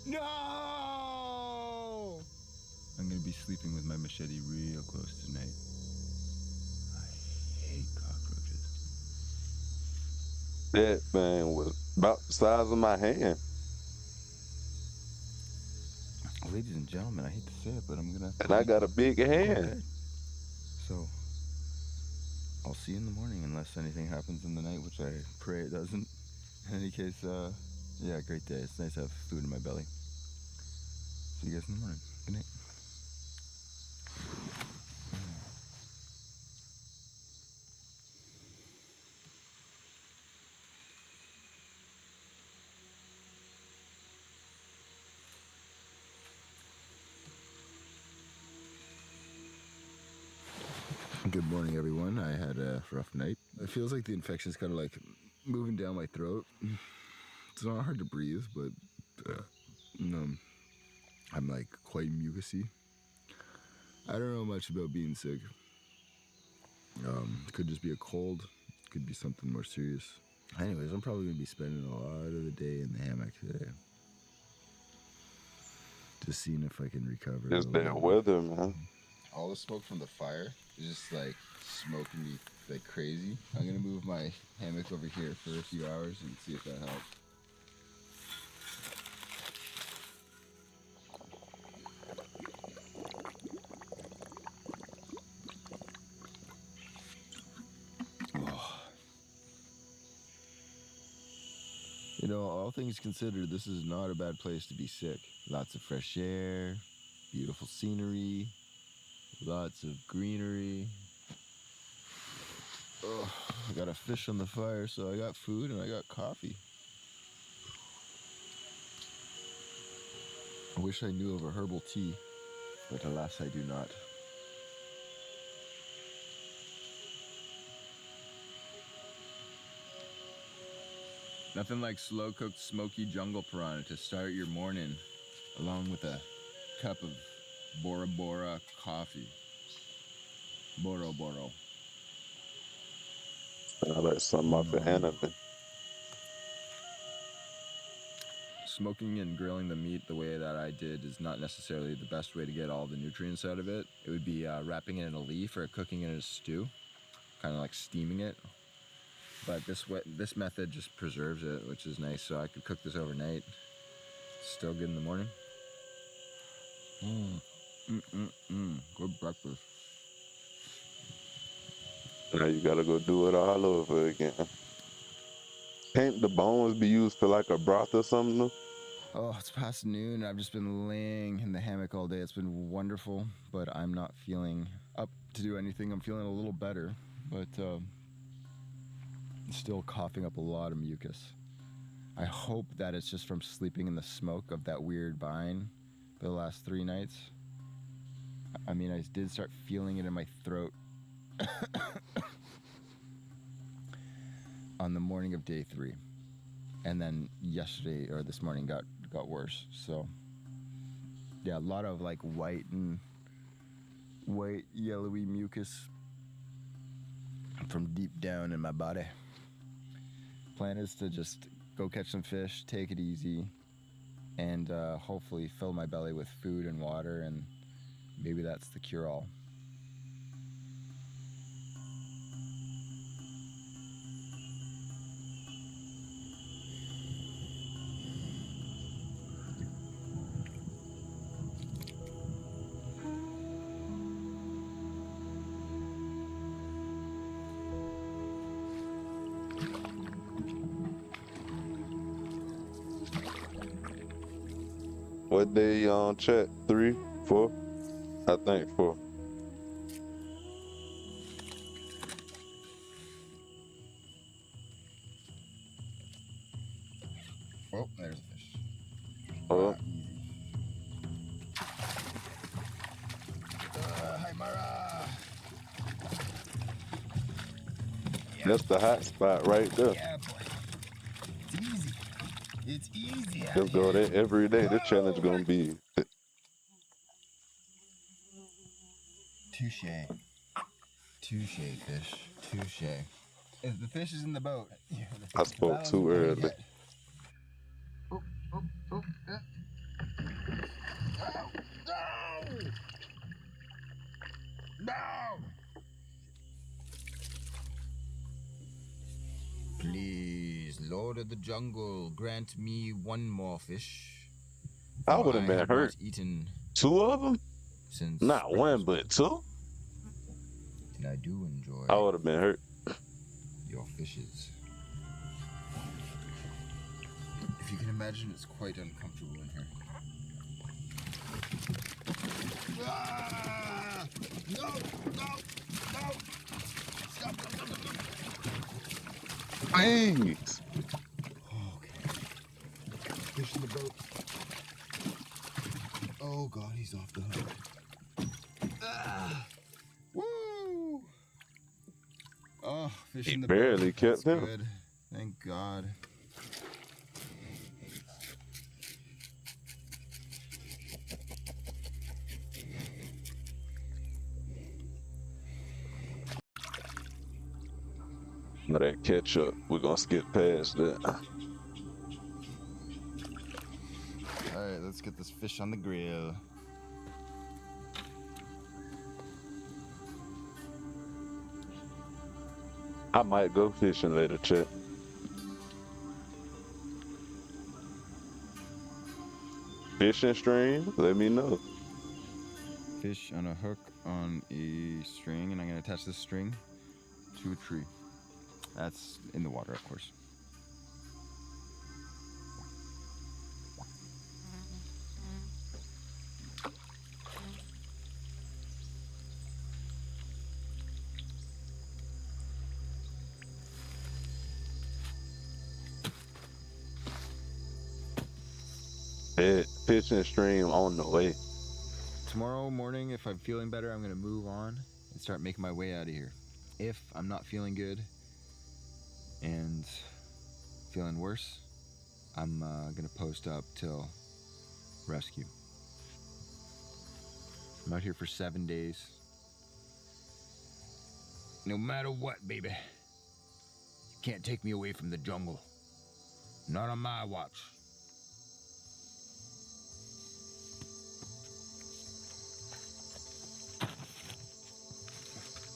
No! I'm gonna be sleeping with my machete real close tonight. I hate cockroaches. That thing was about the size of my hand. Ladies and gentlemen, I hate to say it, but I'm gonna have to And I eat got a big hand. okay. So, I'll see you in the morning unless anything happens in the night, which I pray it doesn't. In any case, yeah, great day. It's nice to have food in my belly. See you guys in the morning. Good night. Good morning, everyone. I had a rough night. It feels like the infection's kind of like moving down my throat. It's not hard to breathe, but I'm like quite mucusy. I don't know much about being sick. It could just be a cold. Could be something more serious. Anyways, I'm probably gonna be spending a lot of the day in the hammock today. Just seeing if I can recover. It's a that little. weather, man. All the smoke from the fire is just like smoking me like crazy. I'm gonna move my hammock over here for a few hours and see if that helps. You know, all things considered, this is not a bad place to be sick. Lots of fresh air, beautiful scenery, lots of greenery. Oh, I got a fish on the fire, so I got food and I got coffee. I wish I knew of a herbal tea, but alas, I do not. Nothing like slow-cooked smoky jungle piranha to start your morning, along with a cup of Bora Bora coffee. Boro Boro. I like something off the anime. Smoking and grilling the meat the way that I did is not necessarily the best way to get all the nutrients out of it. It would be wrapping it in a leaf or cooking it in a stew, kind of like steaming it. But this method just preserves it, which is nice. So I could cook this overnight. Still good in the morning. Good breakfast. Now you gotta go do it all over again. Can't the bones be used for like a broth or something? Oh, it's past noon. I've just been laying in the hammock all day. It's been wonderful, but I'm not feeling up to do anything. I'm feeling a little better, but still coughing up a lot of mucus. I hope that it's just from sleeping in the smoke of that weird vine for the last 3 nights. I mean, I did start feeling it in my throat on the morning of day 3. And then yesterday or this morning got worse. So yeah, a lot of like white yellowy mucus from deep down in my body. Plan is to just go catch some fish, take it easy, and hopefully fill my belly with food and water, and maybe that's the cure-all. What day you on chat? 3, 4? I think 4. Oh, there's a fish. Oh, Hi, Mara. that's the hot spot right there. Yeah, boy. It's easy. It's easy. Just go there every day. This challenge gonna be. Touche. Touche, fish. Touche. If the fish is in the boat, I spoke too early. No! Please, Lord of the Jungle, grant me one more fish. I would have been have hurt. not eaten 2 of them? since Not 1, but 2? and I do enjoy I would have been hurt. your fishes. If you can imagine, it's quite uncomfortable in here. Ah! No! No! No! Stop! Thanks. Okay. Fish in the boat. Oh God, he's off the hook. Ah! Woo! Oh, fish He in the barely boat. kept That's him. good. Thank God. Now that ketchup, we're gonna skip past that. I Alright, let's get this fish on the grill. I might go fishing later, Chet. Fishing stream? Let me know. Fish on a hook on a string, and I'm gonna attach this string to a tree. That's in the water, of course. Fishing stream on the way. Tomorrow morning, if I'm feeling better, I'm gonna move on and start making my way out of here. If I'm not feeling good and feeling worse, I'm gonna post up till rescue. I'm out here for 7 days. No matter what, baby. You can't take me away from the jungle. Not on my watch.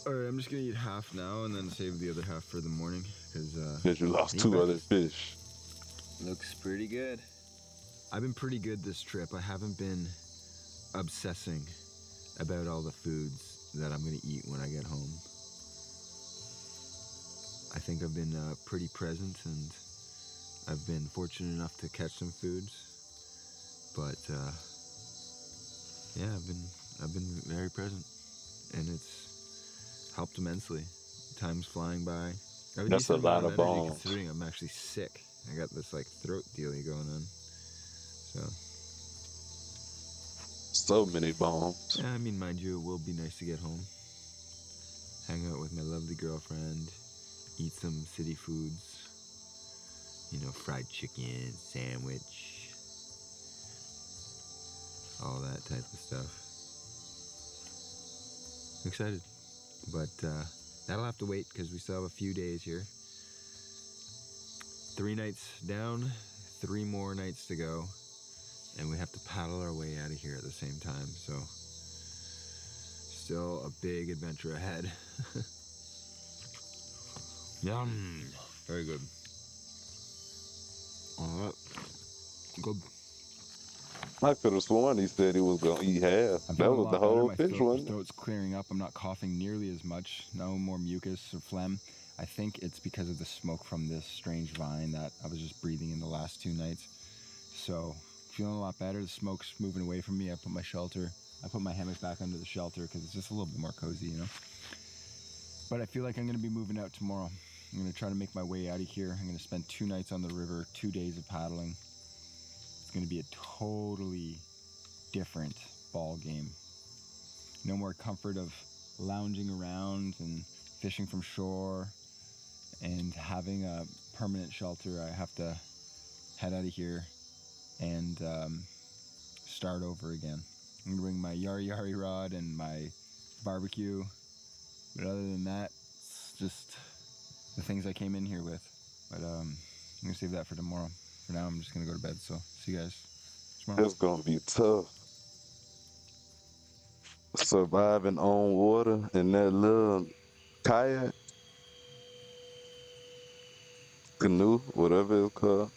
Alright, I'm just gonna eat half now and then save the other half for the morning, because You lost two other fish. looks pretty good. I've been pretty good this trip. I haven't been obsessing about all the foods that I'm gonna eat when I get home. I think I've been pretty present, and I've been fortunate enough to catch some foods. But yeah, I've been very present, and it's helped immensely. Time's flying by. I have a That's a decent lot amount of energy bones. considering I'm actually sick. I got this like throat dealy going on. So many bones. Yeah, I mean, mind you, it will be nice to get home. Hang out with my lovely girlfriend. Eat some city foods. You know, fried chicken, sandwich. All that type of stuff. I'm excited. But that'll have to wait because we still have a few days here. 3 nights down, 3 more nights to go. And we have to paddle our way out of here at the same time. So, still a big adventure ahead. Yum. Very good. Alright. Good. I could have sworn he said he was gonna eat half. That was the whole fish, My wasn't it? throat's clearing up. I'm not coughing nearly as much. No more mucus or phlegm. I think it's because of the smoke from this strange vine that I was just breathing in the last 2 nights. So, feeling a lot better. The smoke's moving away from me. I put my hammock back under the shelter because it's just a little bit more cozy, you know. But I feel like I'm going to be moving out tomorrow. I'm going to try to make my way out of here. I'm going to spend 2 nights on the river, 2 days of paddling. It's going to be a totally different ball game. No more comfort of lounging around and fishing from shore and having a permanent shelter. I have to head out of here and start over again. I'm going to bring my yari rod and my barbecue. But other than that, it's just the things I came in here with. But I'm going to save that for tomorrow. For now, I'm just going to go to bed. So, see you guys tomorrow. It's gonna be tough. Surviving on water in that little kayak, canoe, whatever it's called.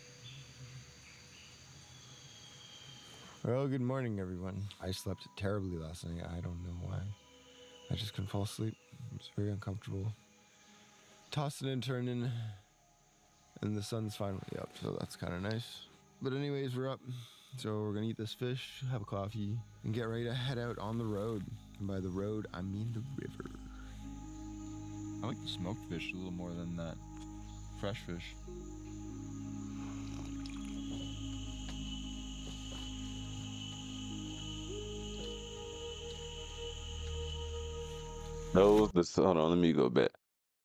Well, good morning, everyone. I slept terribly last night. I don't know why. I just couldn't fall asleep. It was very uncomfortable. Tossing and turning, and the sun's finally up, so that's kind of nice. But anyways, we're up. So we're gonna eat this fish, have a coffee, and get ready to head out on the road. And by the road, I mean the river. I like the smoked fish a little more than that fresh fish. Hold on, let me go back.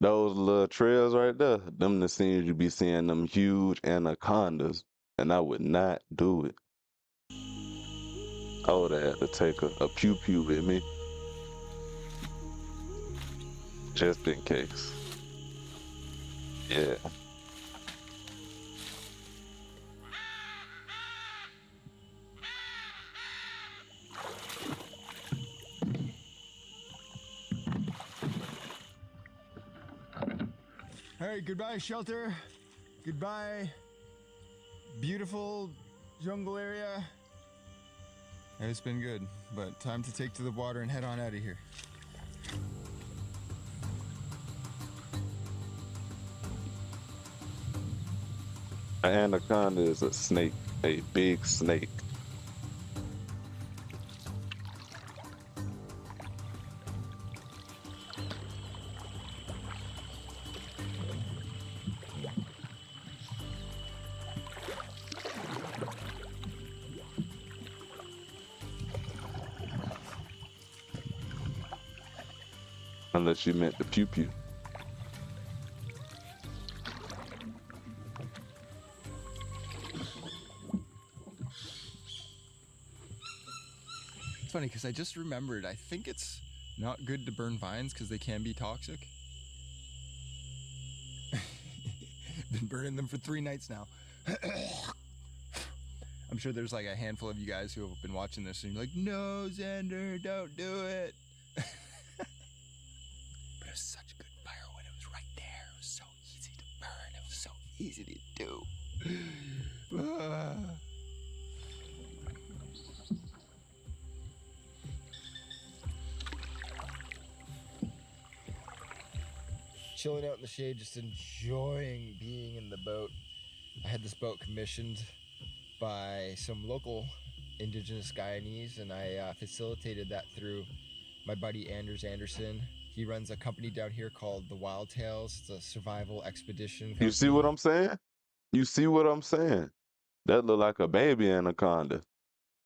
Those little trails right there, them the scenes you be seeing them huge anacondas, and I would not do it. I would have had to take a pew with me, just in case. Yeah. All right, goodbye shelter. Goodbye beautiful jungle area. It's been good, but time to take to the water and head on out of here. An anaconda is a snake, a big snake. Unless you meant the pew pew. It's funny because I just remembered, I think it's not good to burn vines because they can be toxic. Been burning them for 3 nights now. I'm sure there's like a handful of you guys who have been watching this and you're like, no, Xander, don't do it. But it was such a good fire when it was right there. It was so easy to burn. It was so easy to do. Chilling out in the shade, just enjoying being in the boat. I had this boat commissioned by some local indigenous Guyanese, and I facilitated that through my buddy Anders Anderson. He runs a company down here called the Wild Tales. It's a survival expedition company. You see what I'm saying? You see what I'm saying? That look like a baby anaconda.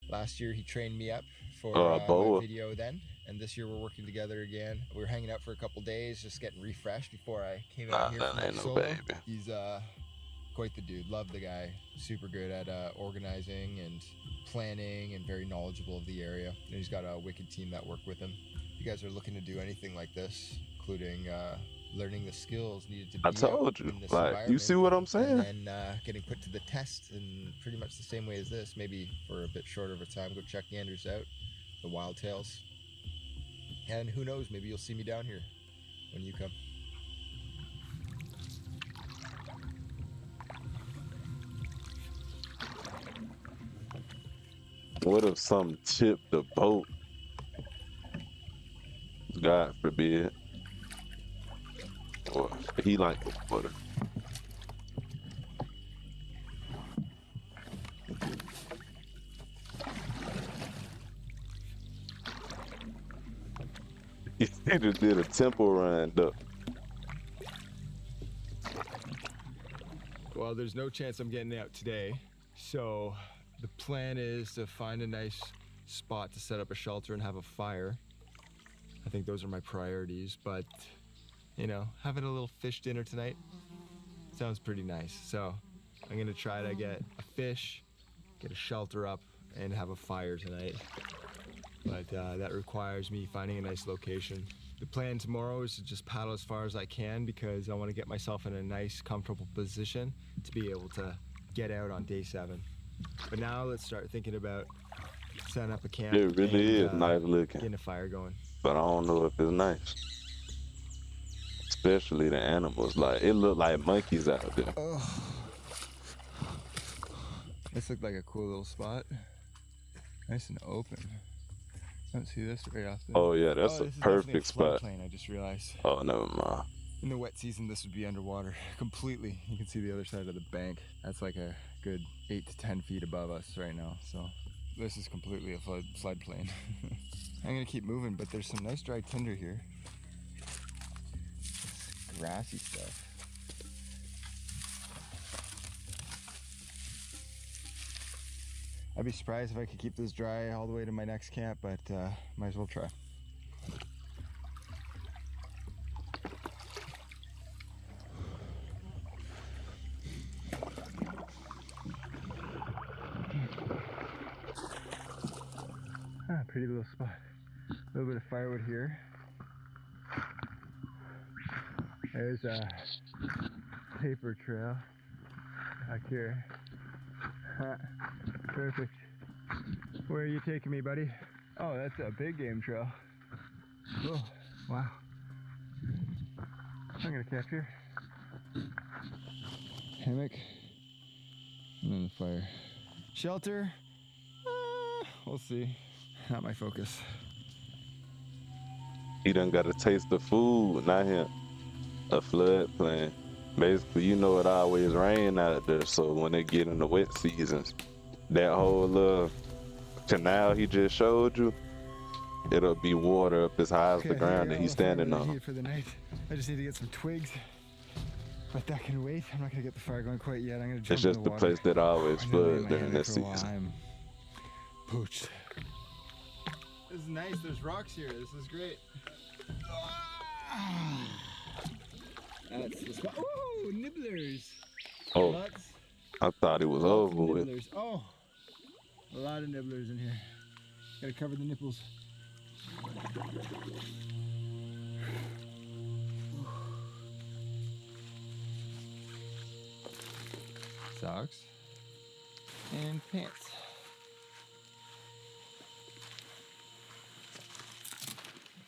Last year he trained me up for a my boa. video then, and this year we're working together again. We were hanging out for a couple days, just getting refreshed before I came out here. That ain't no solo. baby. He's quite the dude. Love the guy. Super good at organizing and planning, and very knowledgeable of the area. And he's got a wicked team that work with him. If you guys are looking to do anything like this, including learning the skills needed to be I told you, in this like, you see what I'm saying? and then getting put to the test in pretty much the same way as this, maybe for a bit shorter of a time. Go check Anders out, the Wild Tales, and who knows, maybe you'll see me down here when you come. What if some tipped the boat? God forbid. Or he like the butter. He just did a temple run though. Well, there's no chance I'm getting out today, so the plan is to find a nice spot to set up a shelter and have a fire. I think those are my priorities, but you know, having a little fish dinner tonight sounds pretty nice. So I'm gonna try to get a fish, get a shelter up, and have a fire tonight. But that requires me finding a nice location. The plan tomorrow is to just paddle as far as I can because I want to get myself in a nice, comfortable position to be able to get out on day 7. But now let's start thinking about setting up a camp. It really and, is nice looking, getting a fire going. but I don't know if it's nice. Especially the animals, like it look like monkeys out there. Oh, this looked like a cool little spot. Nice and open. I don't see this very often. Oh yeah, that's a this is definitely perfect spot. floodplain, I just realized. Oh, never mind. In the wet season, this would be underwater completely. You can see the other side of the bank. That's like a good 8 to 10 feet above us right now. So this is completely a floodplain. I'm gonna keep moving, but there's some nice dry tinder here. This grassy stuff. I'd be surprised if I could keep this dry all the way to my next camp, but might as well try. Pretty little spot. A little bit of firewood here. There's a paper trail back here. Perfect. Where are you taking me, buddy? Oh, that's a big game trail. Oh, wow. I'm gonna catch here. hammock and then the fire. Shelter? We'll see. Not my focus. He done got a taste of food, not him. A floodplain. Basically, you know it always rain out there, so when they get in the wet seasons, that whole canal he just showed you, it'll be water up as high as the ground that he's standing on. Here for the night. I just need to get some twigs, but that can wait. I'm not gonna get the fire going quite yet. I'm gonna jump It's just in the the water. place that always I'm gonna lay floods my during head there that for a while. season. I'm poached. This is nice. There's rocks here. This is great. That's the spot. Ooh, nibblers. Oh, Lots, I thought it was lots over of with. nibblers. Oh, a lot of nibblers in here. Gotta cover the nipples. Socks and pants.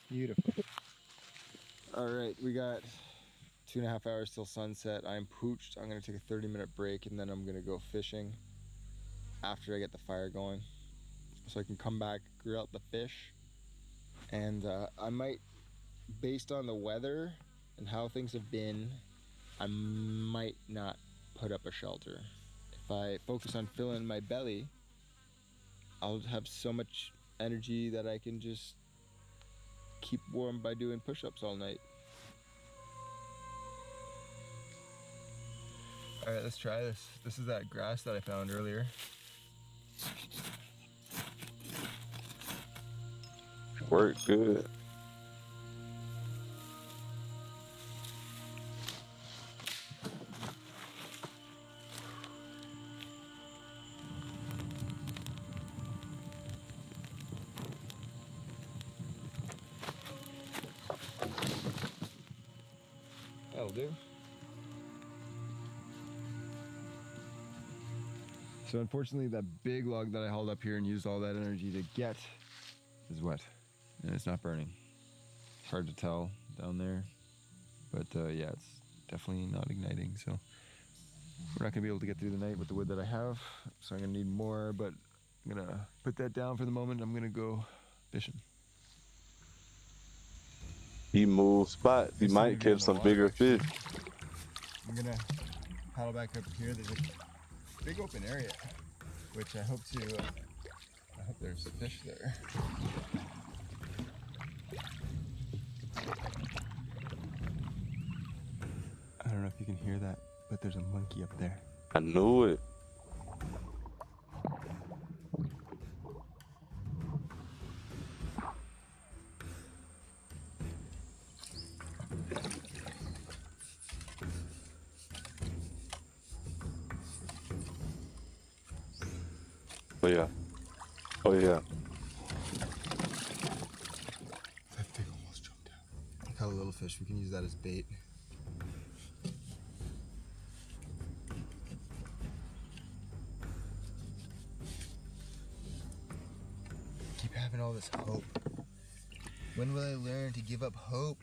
Beautiful. All right, we got 2.5 hours till sunset. I'm pooched. I'm gonna take a 30-minute break and then I'm gonna go fishing after I get the fire going, so I can come back, grill out the fish, and I might, based on the weather and how things have been, I might not put up a shelter. If I focus on filling my belly, I'll have so much energy that I can just keep warm by doing push-ups all night. All right, let's try this. This is that grass that I found earlier. Worked good. That'll do. So unfortunately, that big log that I hauled up here and used all that energy to get is wet, and it's not burning. It's hard to tell down there, but yeah, it's definitely not igniting. So we're not gonna be able to get through the night with the wood that I have. So I'm gonna need more, but I'm gonna put that down for the moment. I'm gonna go fishing. He moves spots. He This might time to be on catch the some water, bigger actually. fish. I'm gonna paddle back up here. There's a big open area, which I hope there's fish there. I don't know if you can hear that, but there's a monkey up there. I knew it. Oh yeah. Oh yeah. That thing almost jumped out. Look how little fish. We can use that as bait. Keep having all this hope. When will I learn to give up hope?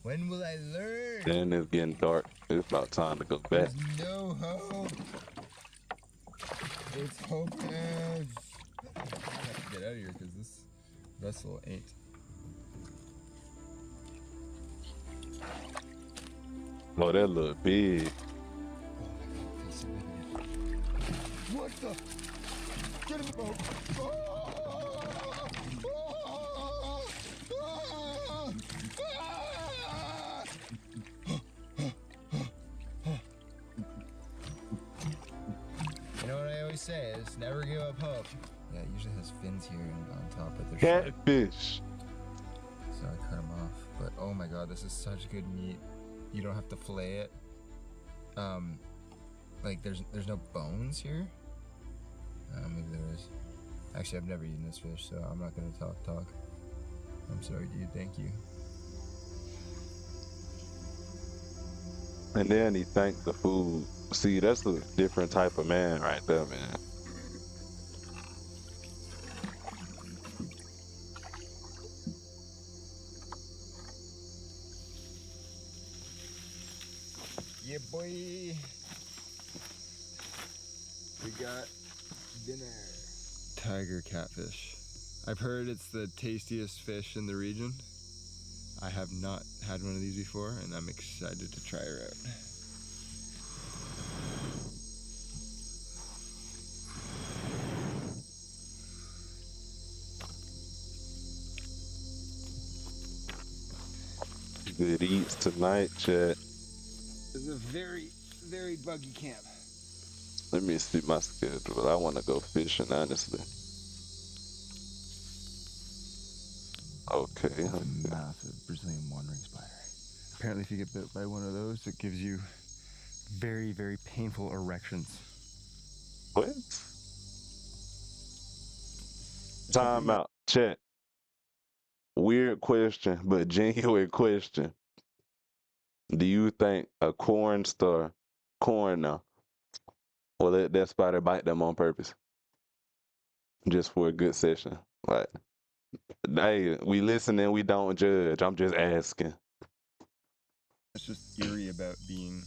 When will I learn? Then it's getting dark. It's about time to go back. There's no hope. It's hopeless. I have to get out of here because this vessel ain't. Oh, that look big. Oh my god, it feels so big. What the? Get in the boat. You know what I always say is never give up hope. Yeah, it usually has fins here and on top, but they're short. Catfish. So I cut them off. But oh my god, this is such good meat. You don't have to fillet it. Like there's no bones here. Maybe there is. Actually, I've never eaten this fish, so I'm not gonna talk. I'm sorry, dude. Thank you. And then he thanked the food. See, that's a different type of man right there, man. Yeah, boy. got dinner. Tiger catfish. I've heard it's the tastiest fish in the region. I have not had one of these before, and I'm excited to try her out. Good eats tonight, chat. This is a very, very buggy camp. Let me see my schedule. I want to go fishing, honestly. Okay. It's a massive Brazilian wandering spider. Apparently if you get bit by one of those, it gives you very, very painful erections. What? Time out. Chat. Weird question, but genuine question. Do you think a corn now, will let that spider bite them on purpose? Just for a good session? Like, hey, we listening, we don't judge. I'm just asking. It's just eerie about being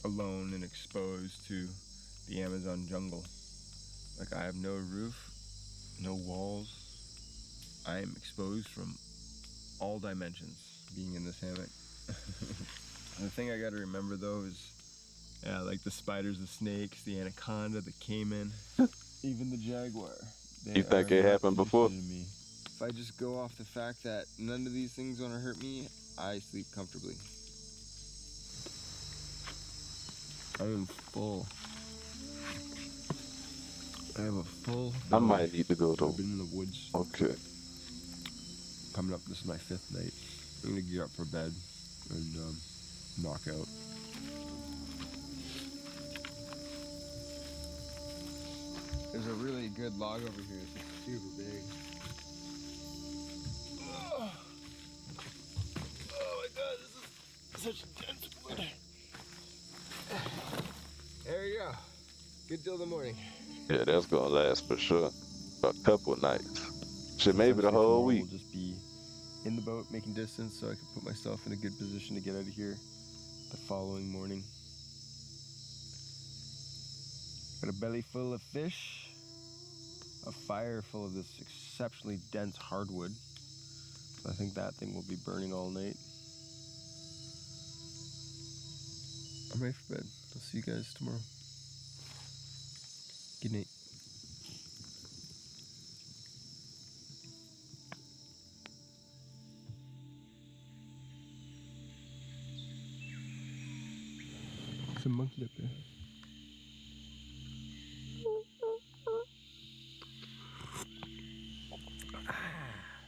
alone and exposed to the Amazon jungle. Like, I have no roof, no walls. I am exposed from all dimensions being in this hammock. The thing I gotta remember though is, yeah, like the spiders, the snakes, the anaconda, the caiman, even the jaguar. You think it happened before? To me. If I just go off the fact that none of these things want to hurt me, I sleep comfortably. I am full. I have a full I belly. might need to go though. I've been in the woods. Okay. Coming up, this is my 5th night. I'm gonna gear up for bed and knock out. There's a really good log over here. It's super big. Oh my god, this is such intense wood. There you go. Good till the morning. Yeah, that's gonna last for sure. A couple nights. Shit, maybe the whole week. We'll just be in the boat making distance so I can put myself in a good position to get out of here the following morning. Got a belly full of fish, a fire full of this exceptionally dense hardwood. So I think that thing will be burning all night. I'm ready for bed. I'll see you guys tomorrow. Good night. There's a monkey up there.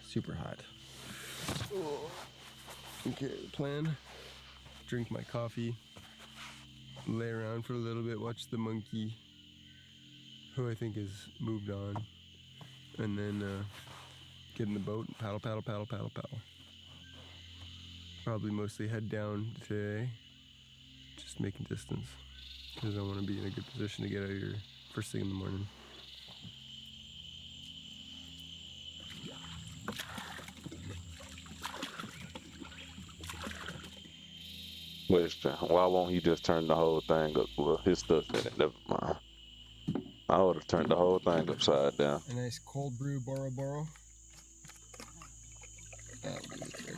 Super hot. Okay, the plan, drink my coffee, lay around for a little bit, watch the monkey, who I think has moved on, and then get in the boat and paddle. Probably mostly head down today, just making distance, because I want to be in a good position to get out of here first thing in the morning. Question, why won't he just turn the whole thing up? Well, his stuff in it, never mind. I would have turned the whole thing upside down. A nice cold brew Boro Boro. That'll do the trick.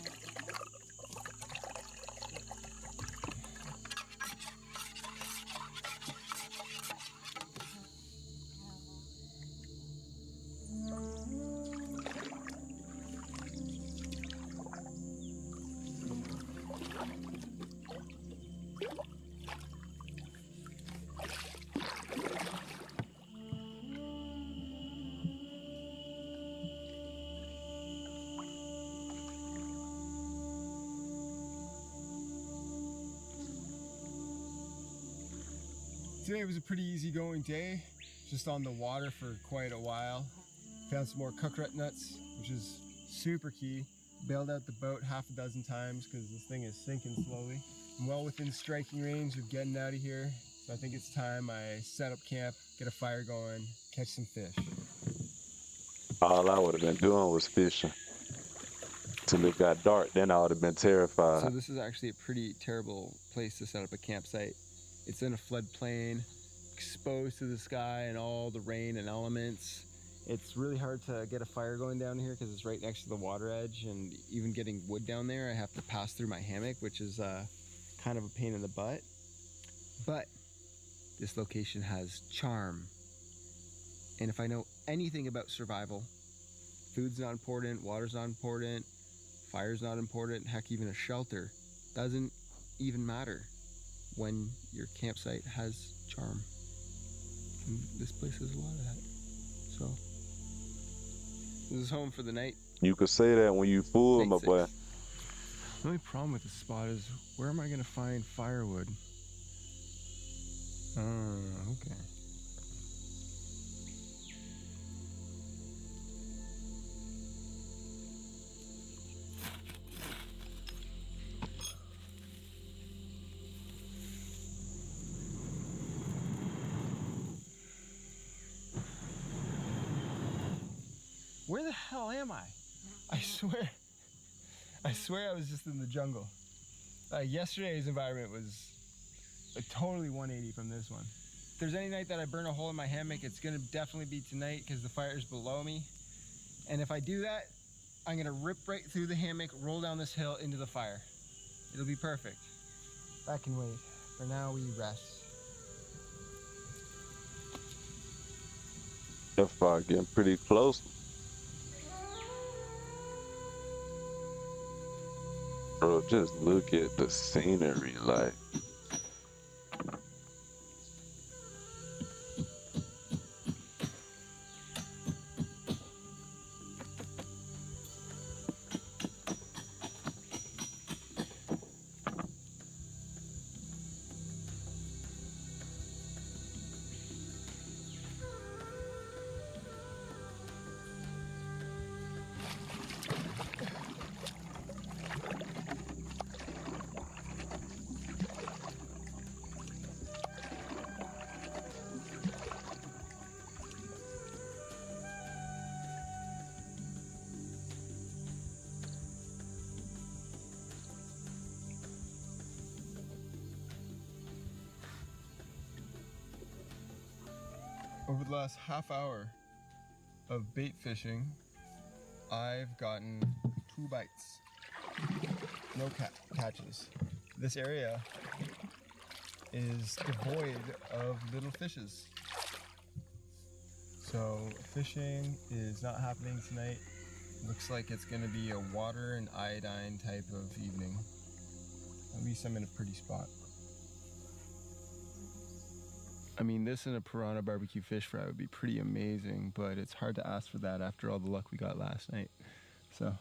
Today was a pretty easygoing day, just on the water for quite a while. Found some more coconut nuts, which is super key. Bailed out the boat half a dozen times because this thing is sinking slowly. I'm well within striking range of getting out of here, so I think it's time I set up camp, get a fire going, catch some fish. All I would have been doing was fishing. Till it got dark, then I would have been terrified. So this is actually a pretty terrible place to set up a campsite. It's in a floodplain, exposed to the sky and all the rain and elements. It's really hard to get a fire going down here because it's right next to the water edge, and even getting wood down there, I have to pass through my hammock, which is kind of a pain in the butt. But this location has charm. And if I know anything about survival, food's not important, water's not important, fire's not important, heck, even a shelter doesn't even matter when your campsite has charm. And this place has a lot of that. So, this is home for the night. You could say that when you full, Night my six. boy. The only problem with this spot is, where am I gonna find firewood? Okay. Where the hell am I? I swear I was just in the jungle. Yesterday's environment was a totally 180 from this one. If there's any night that I burn a hole in my hammock, it's gonna definitely be tonight because the fire's below me. And if I do that, I'm gonna rip right through the hammock, roll down this hill into the fire. It'll be perfect. That can wait. For now, we rest. That fire getting pretty close. Bro, just look at the scenery, like. Over the last half hour of bait fishing, I've gotten 2 bites. No catches. This area is devoid of little fishes. So fishing is not happening tonight. Looks like it's gonna be a water and iodine type of evening. At least I'm in a pretty spot. I mean, this and a piranha barbecue fish fry would be pretty amazing, but it's hard to ask for that after all the luck we got last night. So,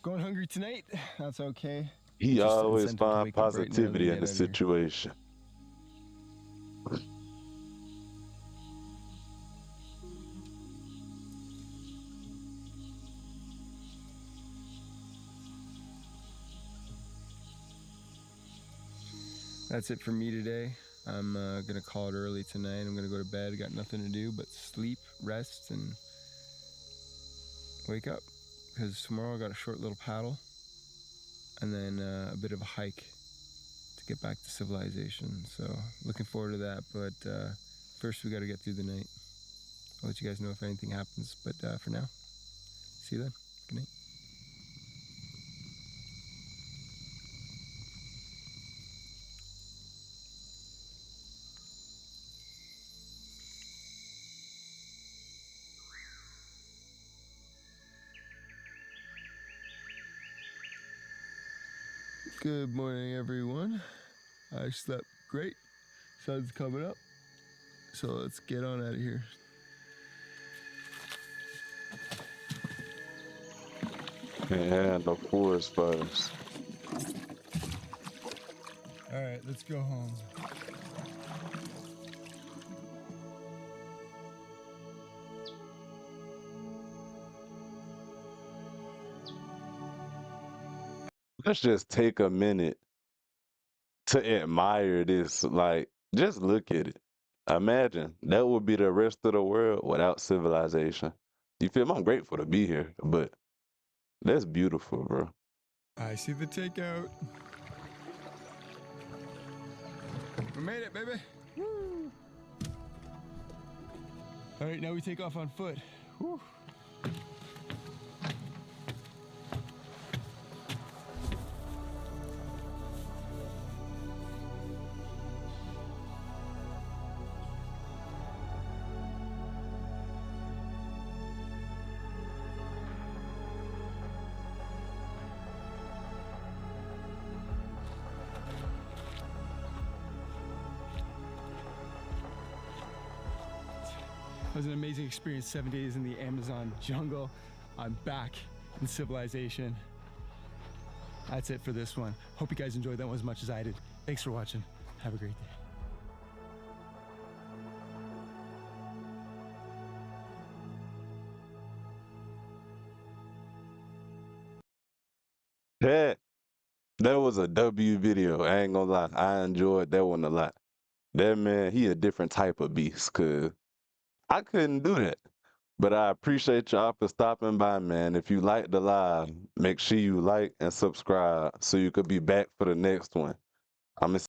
going hungry tonight, that's okay. He Just an always incentive to find wake up bright and early positivity and in the get out of here. situation. That's it for me today. I'm gonna call it early tonight. I'm gonna go to bed. Got nothing to do but sleep, rest, and wake up. Because tomorrow I got a short little paddle, and then a bit of a hike to get back to civilization. So looking forward to that. But first we got to get through the night. I'll let you guys know if anything happens. But for now, see you then. Good night. Good morning, everyone. I slept great. Sun's coming up. So let's get on out of here. And the forest fires. All right, let's go home. Let's just take a minute to admire this. Like, just look at it. Imagine that would be the rest of the world without civilization. You feel me? I'm grateful to be here, but that's beautiful, bro. I see the takeout. We made it, baby. Woo! All right, now we take off on foot. Whew. It was an amazing experience, 7 days in the Amazon jungle. I'm back in civilization. That's it for this one. Hope you guys enjoyed that one as much as I did. Thanks for watching. Have a great day. That was a W video. I ain't gonna lie. I enjoyed that one a lot. That man, he a different type of beast, cause I couldn't do that. But I appreciate y'all for stopping by, man. If you like the live, make sure you like and subscribe so you could be back for the next one. I'm